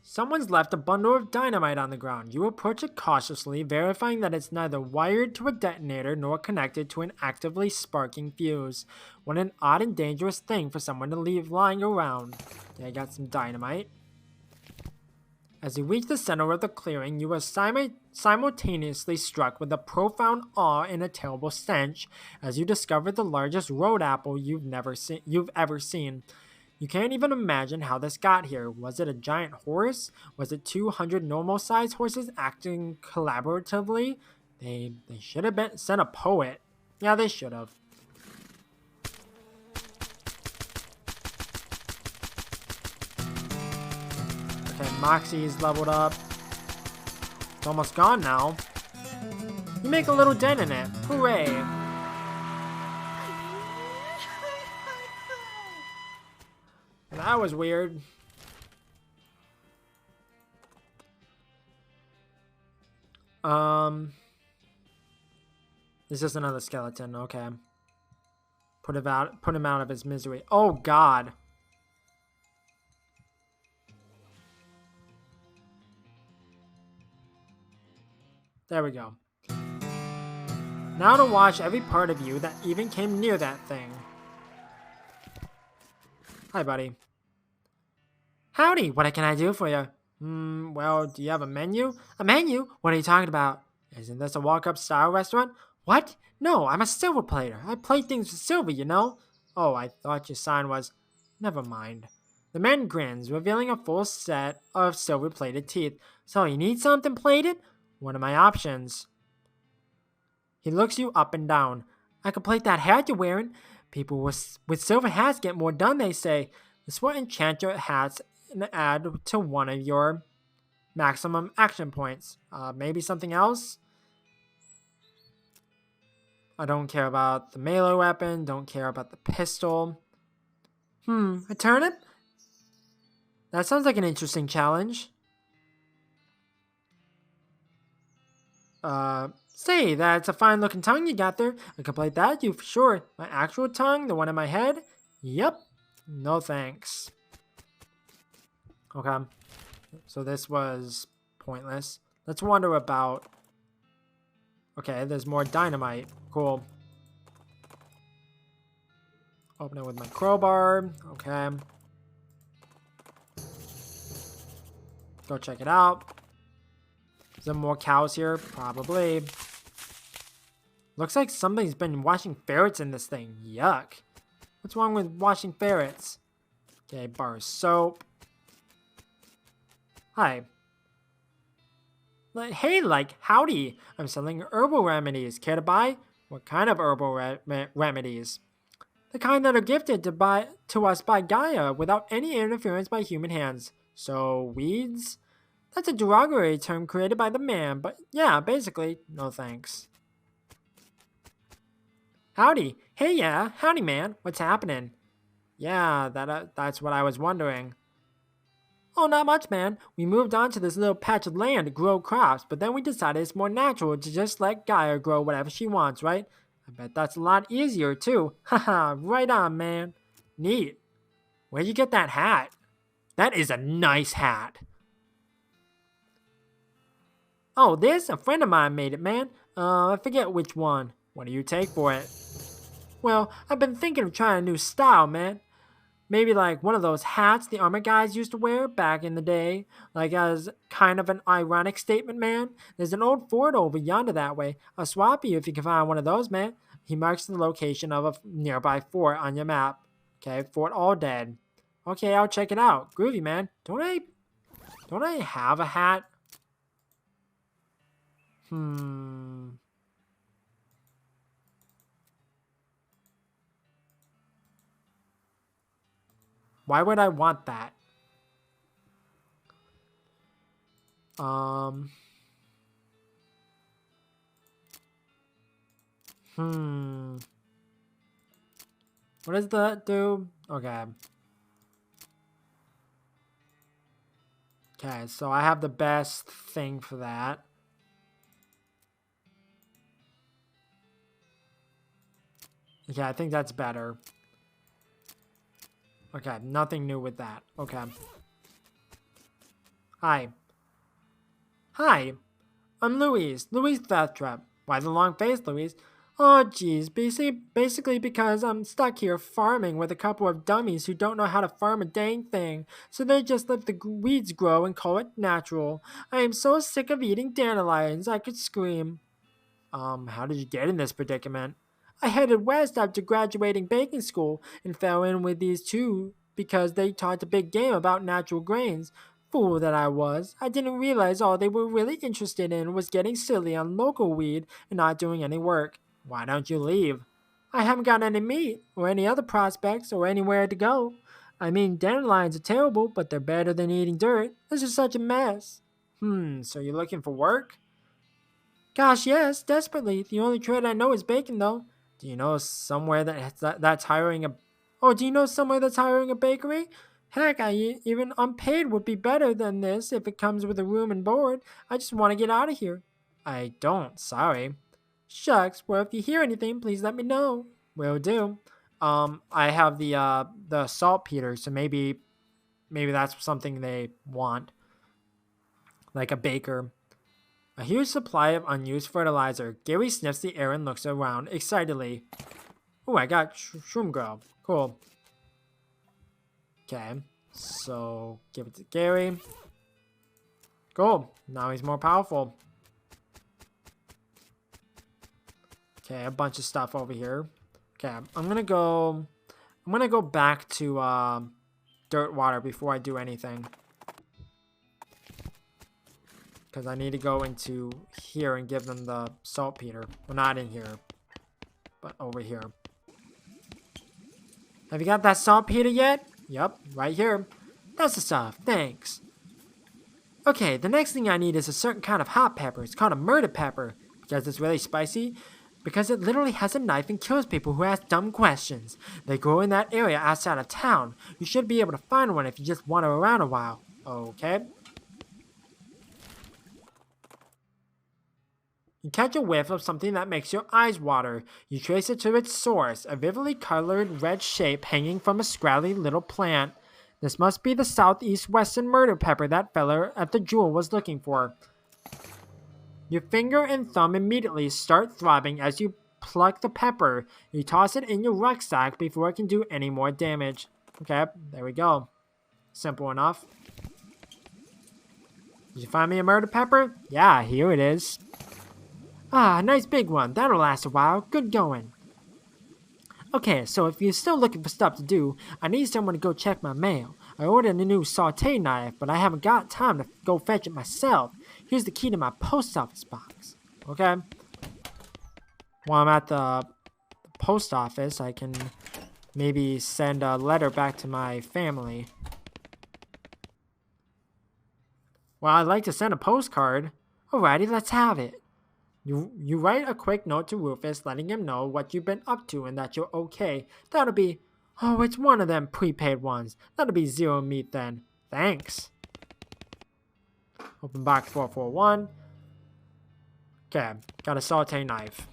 Someone's left a bundle of dynamite on the ground. You approach it cautiously, verifying that it's neither wired to a detonator nor connected to an actively sparking fuse. What an odd and dangerous thing for someone to leave lying around. Okay, I got some dynamite. As you reach the center of the clearing, you are simultaneously struck with a profound awe and a terrible stench as you discover the largest road apple you've ever seen. You can't even imagine how this got here. Was it a giant horse? Was it 200 normal-sized horses acting collaboratively? They should have sent a poet. Yeah, they should have. Okay, Moxie's leveled up. It's almost gone now. You make a little dent in it. Hooray! That was weird. This is another skeleton. Okay. Put him out of his misery. Oh God. There we go. Now to watch every part of you that even came near that thing. Hi, buddy. Howdy, what can I do for you? Well, do you have a menu? A menu? What are you talking about? Isn't this a walk-up style restaurant? What? No, I'm a silver plater. I plate things with silver, you know? Oh, I thought your sign was... Never mind. The man grins, revealing a full set of silver-plated teeth. So, you need something plated? What are my options? He looks you up and down. I can plate that hat you're wearing. People with silver hats get more done, they say. This will enchant your hats and add to one of your maximum action points. Maybe something else? I don't care about the melee weapon. Don't care about the pistol. A turnip? That sounds like an interesting challenge. Say, that's a fine looking tongue you got there. I can plate that you for sure. My actual tongue, the one in my head? Yep. No thanks. Okay. So this was pointless. Let's wonder about... Okay, there's more dynamite. Cool. Open it with my crowbar. Okay. Go check it out. Is there more cows here? Probably. Looks like somebody's been washing ferrets in this thing. Yuck. What's wrong with washing ferrets? Okay, bar of soap. Hi. Hey, howdy. I'm selling herbal remedies. Care to buy? What kind of herbal remedies? The kind that are gifted to us by Gaia without any interference by human hands. So, weeds? That's a derogatory term created by the man, but yeah, basically, no thanks. Howdy. Hey, yeah. Howdy, man. What's happening? Yeah, that's what I was wondering. Oh, not much, man. We moved on to this little patch of land to grow crops, but then we decided it's more natural to just let Gaia grow whatever she wants, right? I bet that's a lot easier, too. Haha, right on, man. Neat. Where'd you get that hat? That is a nice hat. Oh, this? A friend of mine made it, man. I forget which one. What do you take for it? Well, I've been thinking of trying a new style, man. Maybe like one of those hats the armor guys used to wear back in the day. Like as kind of an ironic statement, man. There's an old fort over yonder that way. I'll swap you if you can find one of those, man. He marks the location of a nearby fort on your map. Okay, Fort All Dead. Okay, I'll check it out. Groovy, man. Don't I have a hat? Why would I want that? What does that do? Okay. Okay, so I have the best thing for that. Okay, I think that's better. Okay, nothing new with that. Okay. Hi. Hi. I'm Louise. Louise Deathtrap. Why the long face, Louise? Oh, geez. Basically because I'm stuck here farming with a couple of dummies who don't know how to farm a dang thing. So they just let the weeds grow and call it natural. I am so sick of eating dandelions, I could scream. How did you get in this predicament? I headed west after graduating baking school and fell in with these two because they talked a big game about natural grains. Fool that I was. I didn't realize all they were really interested in was getting silly on local weed and not doing any work. Why don't you leave? I haven't got any meat, or any other prospects, or anywhere to go. I mean, dandelions are terrible, but they're better than eating dirt. This is such a mess. So you're looking for work? Gosh, yes, desperately. The only trade I know is baking, though. Do you know somewhere that's hiring a? Oh, do you know somewhere that's hiring a bakery? Heck, even unpaid would be better than this if it comes with a room and board. I just want to get out of here. I don't. Sorry. Shucks. Well, if you hear anything, please let me know. Will do. I have the saltpeter, so maybe that's something they want, like a baker. A huge supply of unused fertilizer. Gary sniffs the air and looks around excitedly. Oh, I got Shroom Girl. Cool. Okay, so give it to Gary. Cool. Now he's more powerful. Okay, a bunch of stuff over here. Okay, I'm gonna go back to dirt water before I do anything. Because I need to go into here and give them the saltpeter. Well, not in here, but over here. Have you got that saltpeter yet? Yep, right here. That's the stuff, thanks. Okay, the next thing I need is a certain kind of hot pepper. It's called a murder pepper. Because it's really spicy. Because it literally has a knife and kills people who ask dumb questions. They grow in that area outside of town. You should be able to find one if you just wander around a while. Okay. You catch a whiff of something that makes your eyes water. You trace it to its source, a vividly colored red shape hanging from a scraggly little plant. This must be the southeast western murder pepper that fella at the jewel was looking for. Your finger and thumb immediately start throbbing as you pluck the pepper. You toss it in your rucksack before it can do any more damage. Okay, there we go. Simple enough. Did you find me a murder pepper? Yeah, here it is. Ah, nice big one. That'll last a while. Good going. Okay, so if you're still looking for stuff to do, I need someone to go check my mail. I ordered a new saute knife, but I haven't got time to go fetch it myself. Here's the key to my post office box. Okay? While I'm at the post office, I can maybe send a letter back to my family. Well, I'd like to send a postcard. Alrighty, let's have it. You write a quick note to Rufus letting him know what you've been up to and that you're okay. That'll be... Oh, it's one of them prepaid ones. That'll be zero meat then. Thanks. Open box 441. Okay, got a saute knife.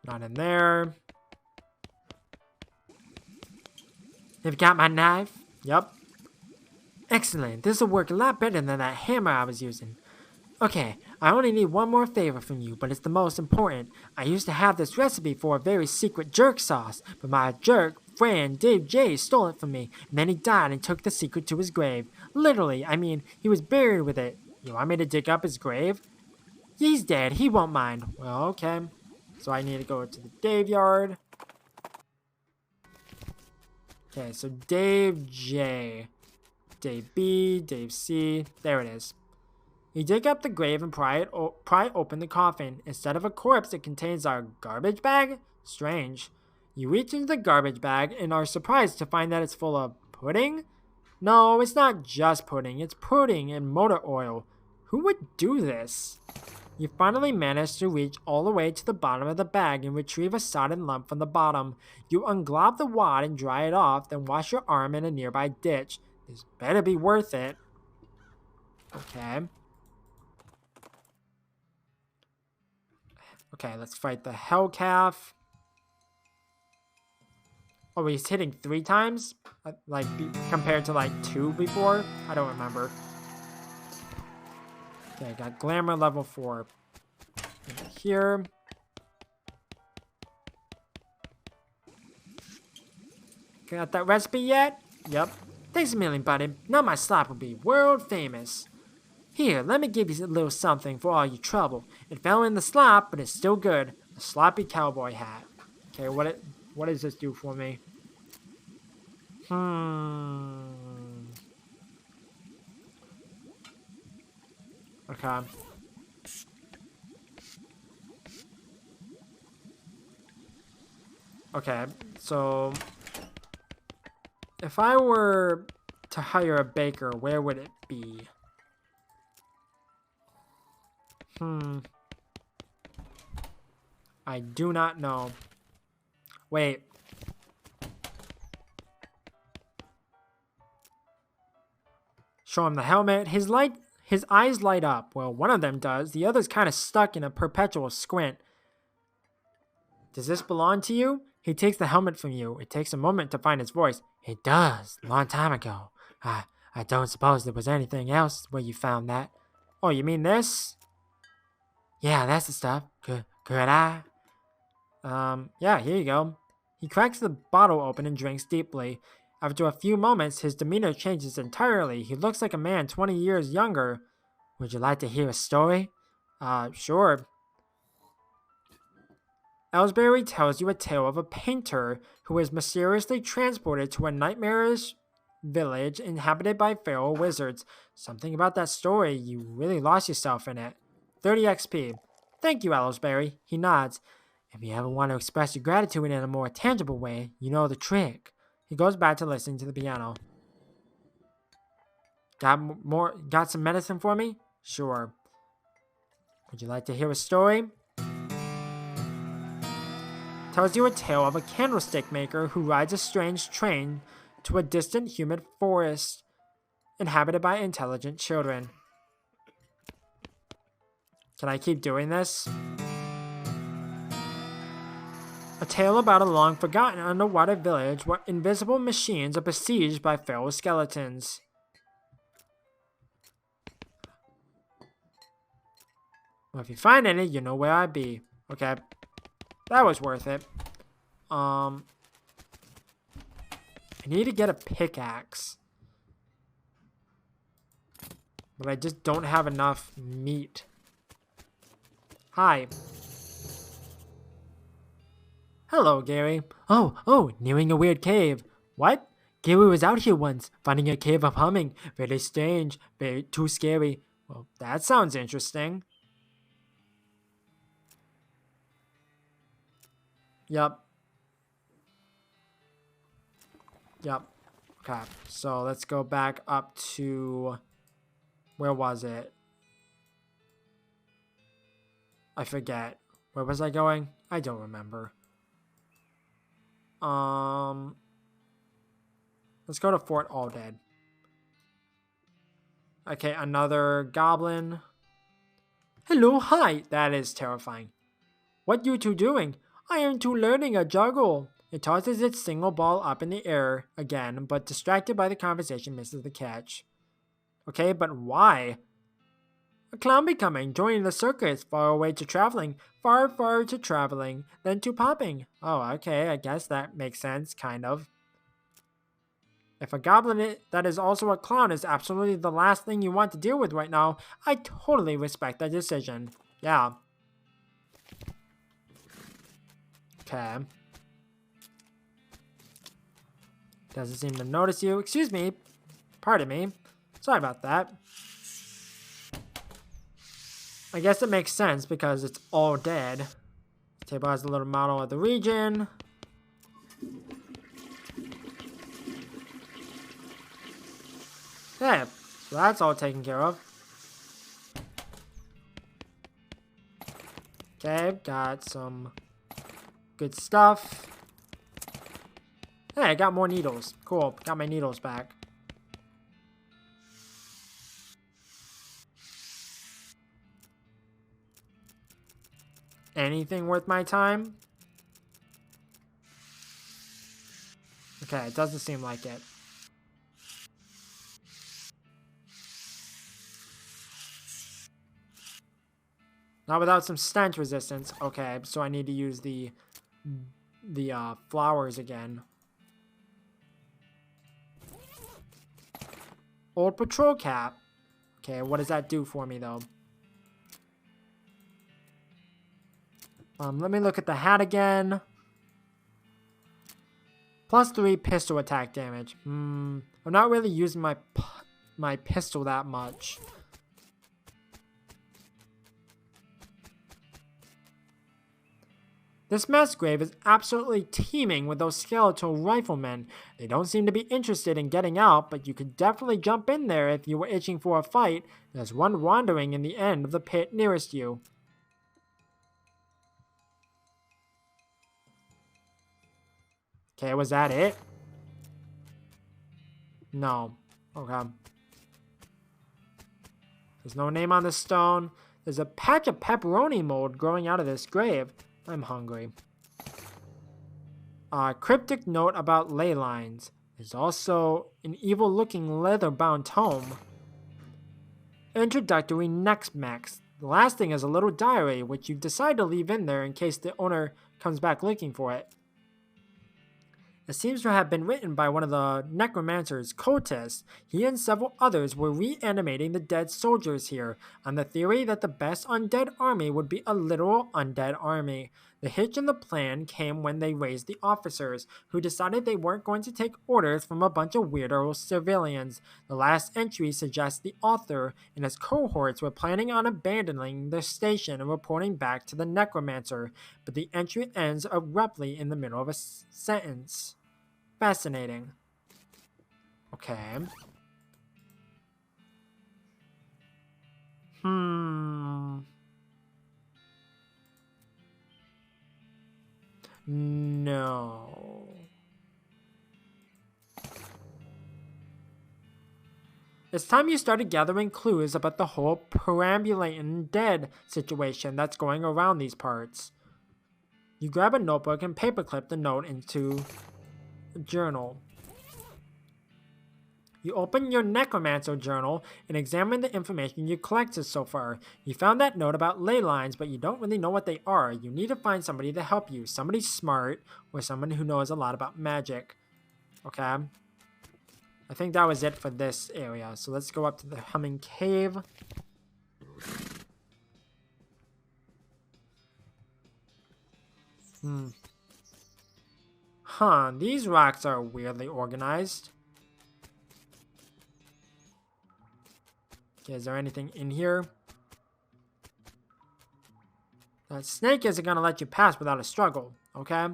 Not in there. Have you got my knife? Yep. Excellent. This will work a lot better than that hammer I was using. Okay, I only need one more favor from you, but it's the most important. I used to have this recipe for a very secret jerk sauce, but my jerk friend Dave J stole it from me, and then he died and took the secret to his grave. Literally, I mean, he was buried with it. You want me to dig up his grave? He's dead. He won't mind. Well, okay. So I need to go to the Dave yard. Okay, so Dave J. Dave B, Dave C, there it is. You dig up the grave and pry open the coffin. Instead of a corpse, it contains our garbage bag? Strange. You reach into the garbage bag and are surprised to find that it's full of pudding? No, it's not just pudding, it's pudding and motor oil. Who would do this? You finally manage to reach all the way to the bottom of the bag and retrieve a sodden lump from the bottom. You unglob the wad and dry it off, then wash your arm in a nearby ditch. This better be worth it. Okay. Okay, let's fight the Hellcalf. Oh, he's hitting 3 times? Like, compared to, like, 2 before? I don't remember. Okay, I got Glamour level 4. Here. Got that recipe yet? Yep. Thanks a million, buddy. Now my slop will be world famous. Here, let me give you a little something for all your trouble. It fell in the slop, but it's still good. A sloppy cowboy hat. Okay, what does this do for me? Okay. Okay, so if I were to hire a baker, where would it be? I do not know. Wait. Show him the helmet. His eyes light up. Well, one of them does. The other's kind of stuck in a perpetual squint. Does this belong to you? He takes the helmet from you. It takes a moment to find his voice. It does. Long time ago. I don't suppose there was anything else where you found that. Oh, you mean this? Yeah, that's the stuff. Could I? Yeah, here you go. He cracks the bottle open and drinks deeply. After a few moments, his demeanor changes entirely. He looks like a man 20 years younger. Would you like to hear a story? Sure. Ellsbury tells you a tale of a painter who is mysteriously transported to a nightmarish village inhabited by feral wizards. Something about that story, you really lost yourself in it. 30 XP. Thank you, Ellsbury. He nods. If you ever want to express your gratitude in a more tangible way, you know the trick. He goes back to listening to the piano. Got some medicine for me? Sure. Would you like to hear a story? Tells you a tale of a candlestick maker who rides a strange train to a distant humid forest inhabited by intelligent children. Can I keep doing this? A tale about a long-forgotten underwater village where invisible machines are besieged by feral skeletons. Well, if you find any, you know where I'd be. Okay. That was worth it. I need to get a pickaxe. But I just don't have enough meat. Hi. Hello, Gary. Oh, nearing a weird cave. What? Gary was out here once, finding a cave of humming. Very strange, very too scary. Well, that sounds interesting. Yep. Okay, so let's go back up to... Where was it? I forget. Where was I going? I don't remember. Let's go to Fort Aldead. Okay, another goblin. Hello, hi. That is terrifying. What you two doing? I am too learning a juggle. It tosses its single ball up in the air again, but distracted by the conversation misses the catch. Okay, but why? A clown becoming, joining the circus, far away to traveling, far to traveling, then to popping. Oh, okay, I guess that makes sense, kind of. If a goblin that is also a clown is absolutely the last thing you want to deal with right now, I totally respect that decision. Yeah. Okay. Doesn't seem to notice you. Excuse me. Pardon me. Sorry about that. I guess it makes sense because it's all dead. The table has a little model of the region. Yeah, so that's all taken care of. Okay, got some good stuff. Hey, I got more needles. Cool, got my needles back. Anything worth my time? Okay, it doesn't seem like it. Not without some stench resistance. Okay, so I need to use the flowers again. Old patrol cap. Okay, what does that do for me though? Let me look at the hat again. +3 pistol attack damage. I'm not really using my pistol that much. This mass grave is absolutely teeming with those skeletal riflemen. They don't seem to be interested in getting out, but you could definitely jump in there if you were itching for a fight. There's one wandering in the end of the pit nearest you. Okay, was that it? No. Okay. There's no name on the stone. There's a patch of pepperoni mold growing out of this grave. I'm hungry. Cryptic note about ley lines. There's also an evil-looking leather-bound tome. Introductory NECROMANCY. The last thing is a little diary, which you've decided to leave in there in case the owner comes back looking for it. It seems to have been written by one of the necromancer's cultists. He and several others were reanimating the dead soldiers here, on the theory that the best undead army would be a literal undead army. The hitch in the plan came when they raised the officers, who decided they weren't going to take orders from a bunch of weirdo civilians. The last entry suggests the author and his cohorts were planning on abandoning their station and reporting back to the necromancer, but the entry ends abruptly in the middle of a sentence. Fascinating. Okay. No. It's time you started gathering clues about the whole perambulating dead situation that's going around these parts. You grab a notebook and paperclip the note into a journal. You open your necromancer journal and examine the information you collected so far. You found that note about ley lines, but you don't really know what they are. You need to find somebody to help you. Somebody smart or someone who knows a lot about magic. Okay. I think that was it for this area. So let's go up to the humming cave. Huh, these rocks are weirdly organized. Okay, is there anything in here? That snake isn't going to let you pass without a struggle, okay?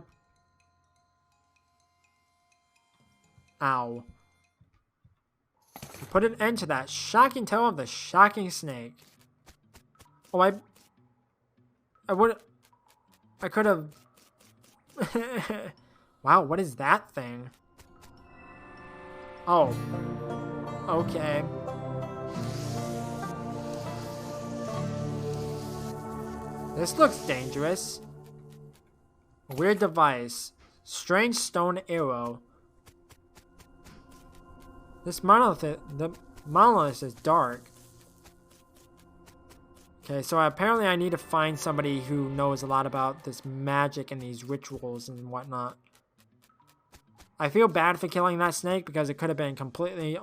Ow. You put an end to that shocking tale of the shocking snake. Oh, I could have... Wow, what is that thing? Oh. Okay. This looks dangerous. A weird device. Strange stone arrow. The monolith is dark. Okay, so apparently I need to find somebody who knows a lot about this magic and these rituals and whatnot. I feel bad for killing that snake because it could have been completely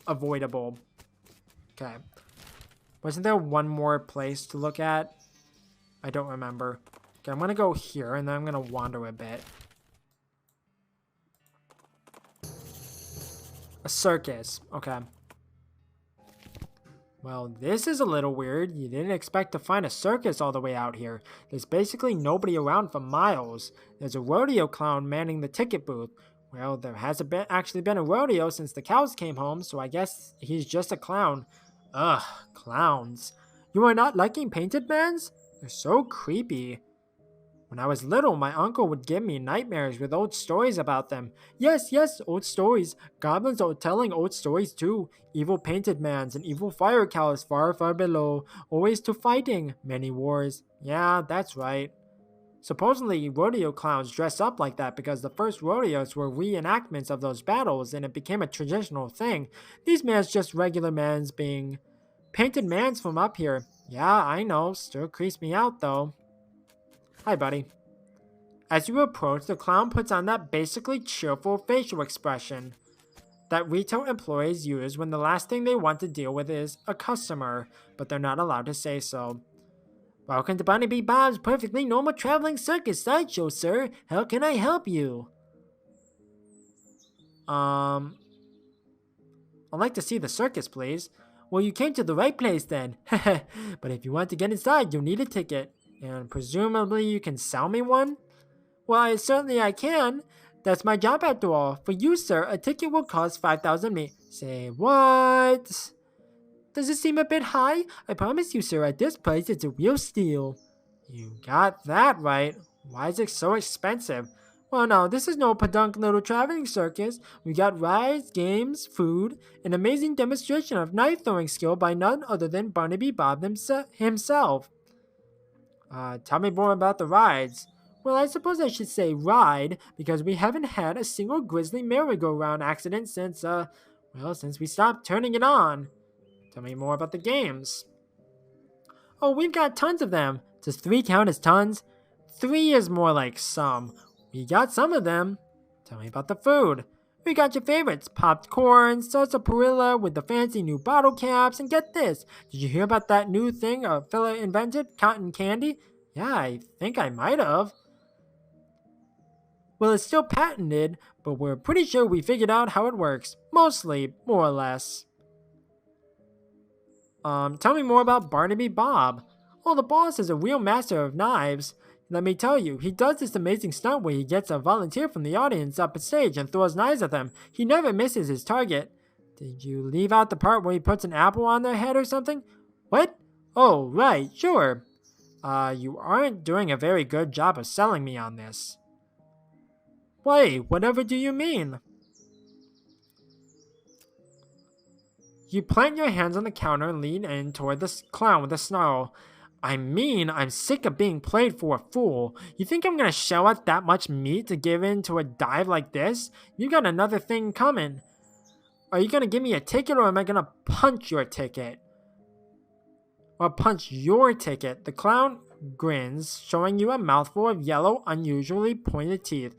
avoidable. Okay. Wasn't there one more place to look at? I don't remember. Okay, I'm going to go here and then I'm going to wander a bit. A circus. Okay. Well, this is a little weird. You didn't expect to find a circus all the way out here. There's basically nobody around for miles. There's a rodeo clown manning the ticket booth. Well, there hasn't actually been a rodeo since the cows came home, so I guess he's just a clown. Ugh, clowns. You are not liking painted mans? They're so creepy. When I was little, my uncle would give me nightmares with old stories about them. Yes, yes, old stories. Goblins are telling old stories too. Evil painted mans and evil fire cows far, far below. Always to fighting. Many wars. Yeah, that's right. Supposedly, rodeo clowns dress up like that because the first rodeos were reenactments of those battles and it became a traditional thing. These mans just regular mans being painted mans from up here. Yeah, I know. Still creeps me out though. Hi, buddy. As you approach, the clown puts on that basically cheerful facial expression that retail employees use when the last thing they want to deal with is a customer, but they're not allowed to say so. Welcome to Barnaby Bob's perfectly normal traveling circus sideshow, sir. How can I help you? I'd like to see the circus, please. Well, you came to the right place then. But if you want to get inside, you'll need a ticket. And presumably you can sell me one? Why, certainly I can. That's my job after all. For you, sir, a ticket will cost 5,000 me. Say what? Does it seem a bit high? I promise you, sir, at this price, it's a real steal. You got that right. Why is it so expensive? Well, no, this is no podunk little traveling circus. We got rides, games, food, an amazing demonstration of knife throwing skill by none other than Barnaby Bob himself. Tell me more about the rides. Well, I suppose I should say ride, because we haven't had a single grisly merry-go-round accident since we stopped turning it on. Tell me more about the games. Oh, we've got tons of them. Does 3 count as tons? 3 is more like some. We got some of them. Tell me about the food. We got your favorites. Popped corn, sarsaparilla with the fancy new bottle caps, and get this. Did you hear about that new thing a fella invented? Cotton candy? Yeah, I think I might have. Well, it's still patented, but we're pretty sure we figured out how it works. Mostly, more or less. Tell me more about Barnaby Bob. Well, the boss is a real master of knives. Let me tell you, he does this amazing stunt where he gets a volunteer from the audience up on stage and throws knives at them. He never misses his target. Did you leave out the part where he puts an apple on their head or something? What? Oh, right, sure. You aren't doing a very good job of selling me on this. Wait, whatever do you mean? You plant your hands on the counter and lean in toward the clown with a snarl. I mean, I'm sick of being played for a fool. You think I'm gonna shell out that much meat to give in to a dive like this? You got another thing coming. Are you gonna give me a ticket or am I gonna punch your ticket? Or punch your ticket. The clown grins, showing you a mouthful of yellow, unusually pointed teeth.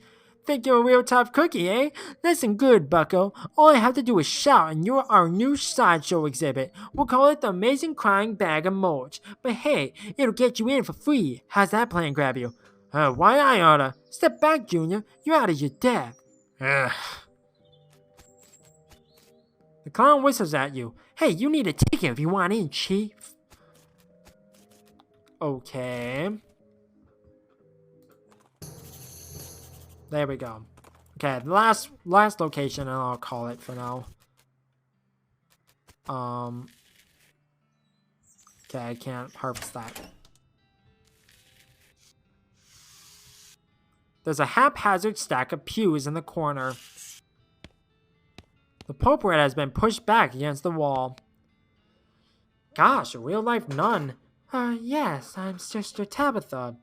Think you're a real tough cookie, eh? Listen good, bucko. All I have to do is shout and you're our new sideshow exhibit. We'll call it the Amazing Crying Bag of Mulch. But hey, it'll get you in for free. How's that plan grab you? Why I oughta. Step back, Junior. You're out of your depth. Ugh. The clown whistles at you. Hey, you need a ticket if you want in, chief. Okay. There we go. Okay, the last location, and I'll call it for now. Okay, I can't harvest that. There's a haphazard stack of pews in the corner. The pulpit has been pushed back against the wall. Gosh, a real-life nun. Yes, I'm Sister Tabitha.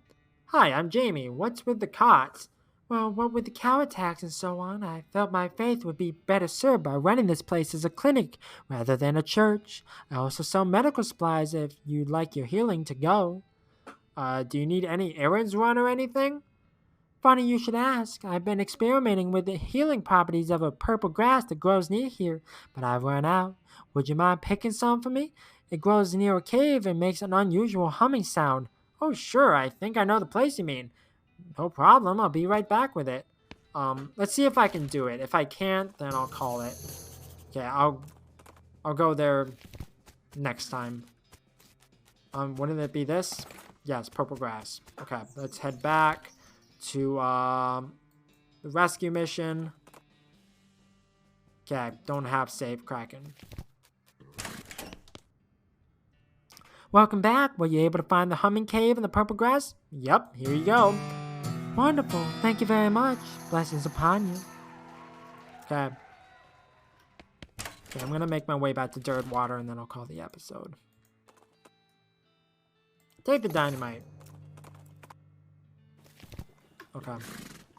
Hi, I'm Jamie. What's with the cots? Well, what with the cow attacks and so on, I felt my faith would be better served by running this place as a clinic rather than a church. I also sell medical supplies if you'd like your healing to go. Do you need any errands run or anything? Funny you should ask. I've been experimenting with the healing properties of a purple grass that grows near here, but I've run out. Would you mind picking some for me? It grows near a cave and makes an unusual humming sound. Oh, sure, I think I know the place you mean. No problem, I'll be right back with it. Let's see if I can do it. If I can't, then I'll call it. Okay, I'll go there next time. Wouldn't it be this? Yes, purple grass. Okay, let's head back to the rescue mission. Okay, don't have save Kraken. Welcome back. Were you able to find the humming cave and the purple grass? Yep, here you go. Wonderful. Thank you very much. Blessings upon you. Okay. Okay, I'm gonna make my way back to Dirt Water and then I'll call the episode. Take the dynamite. Okay.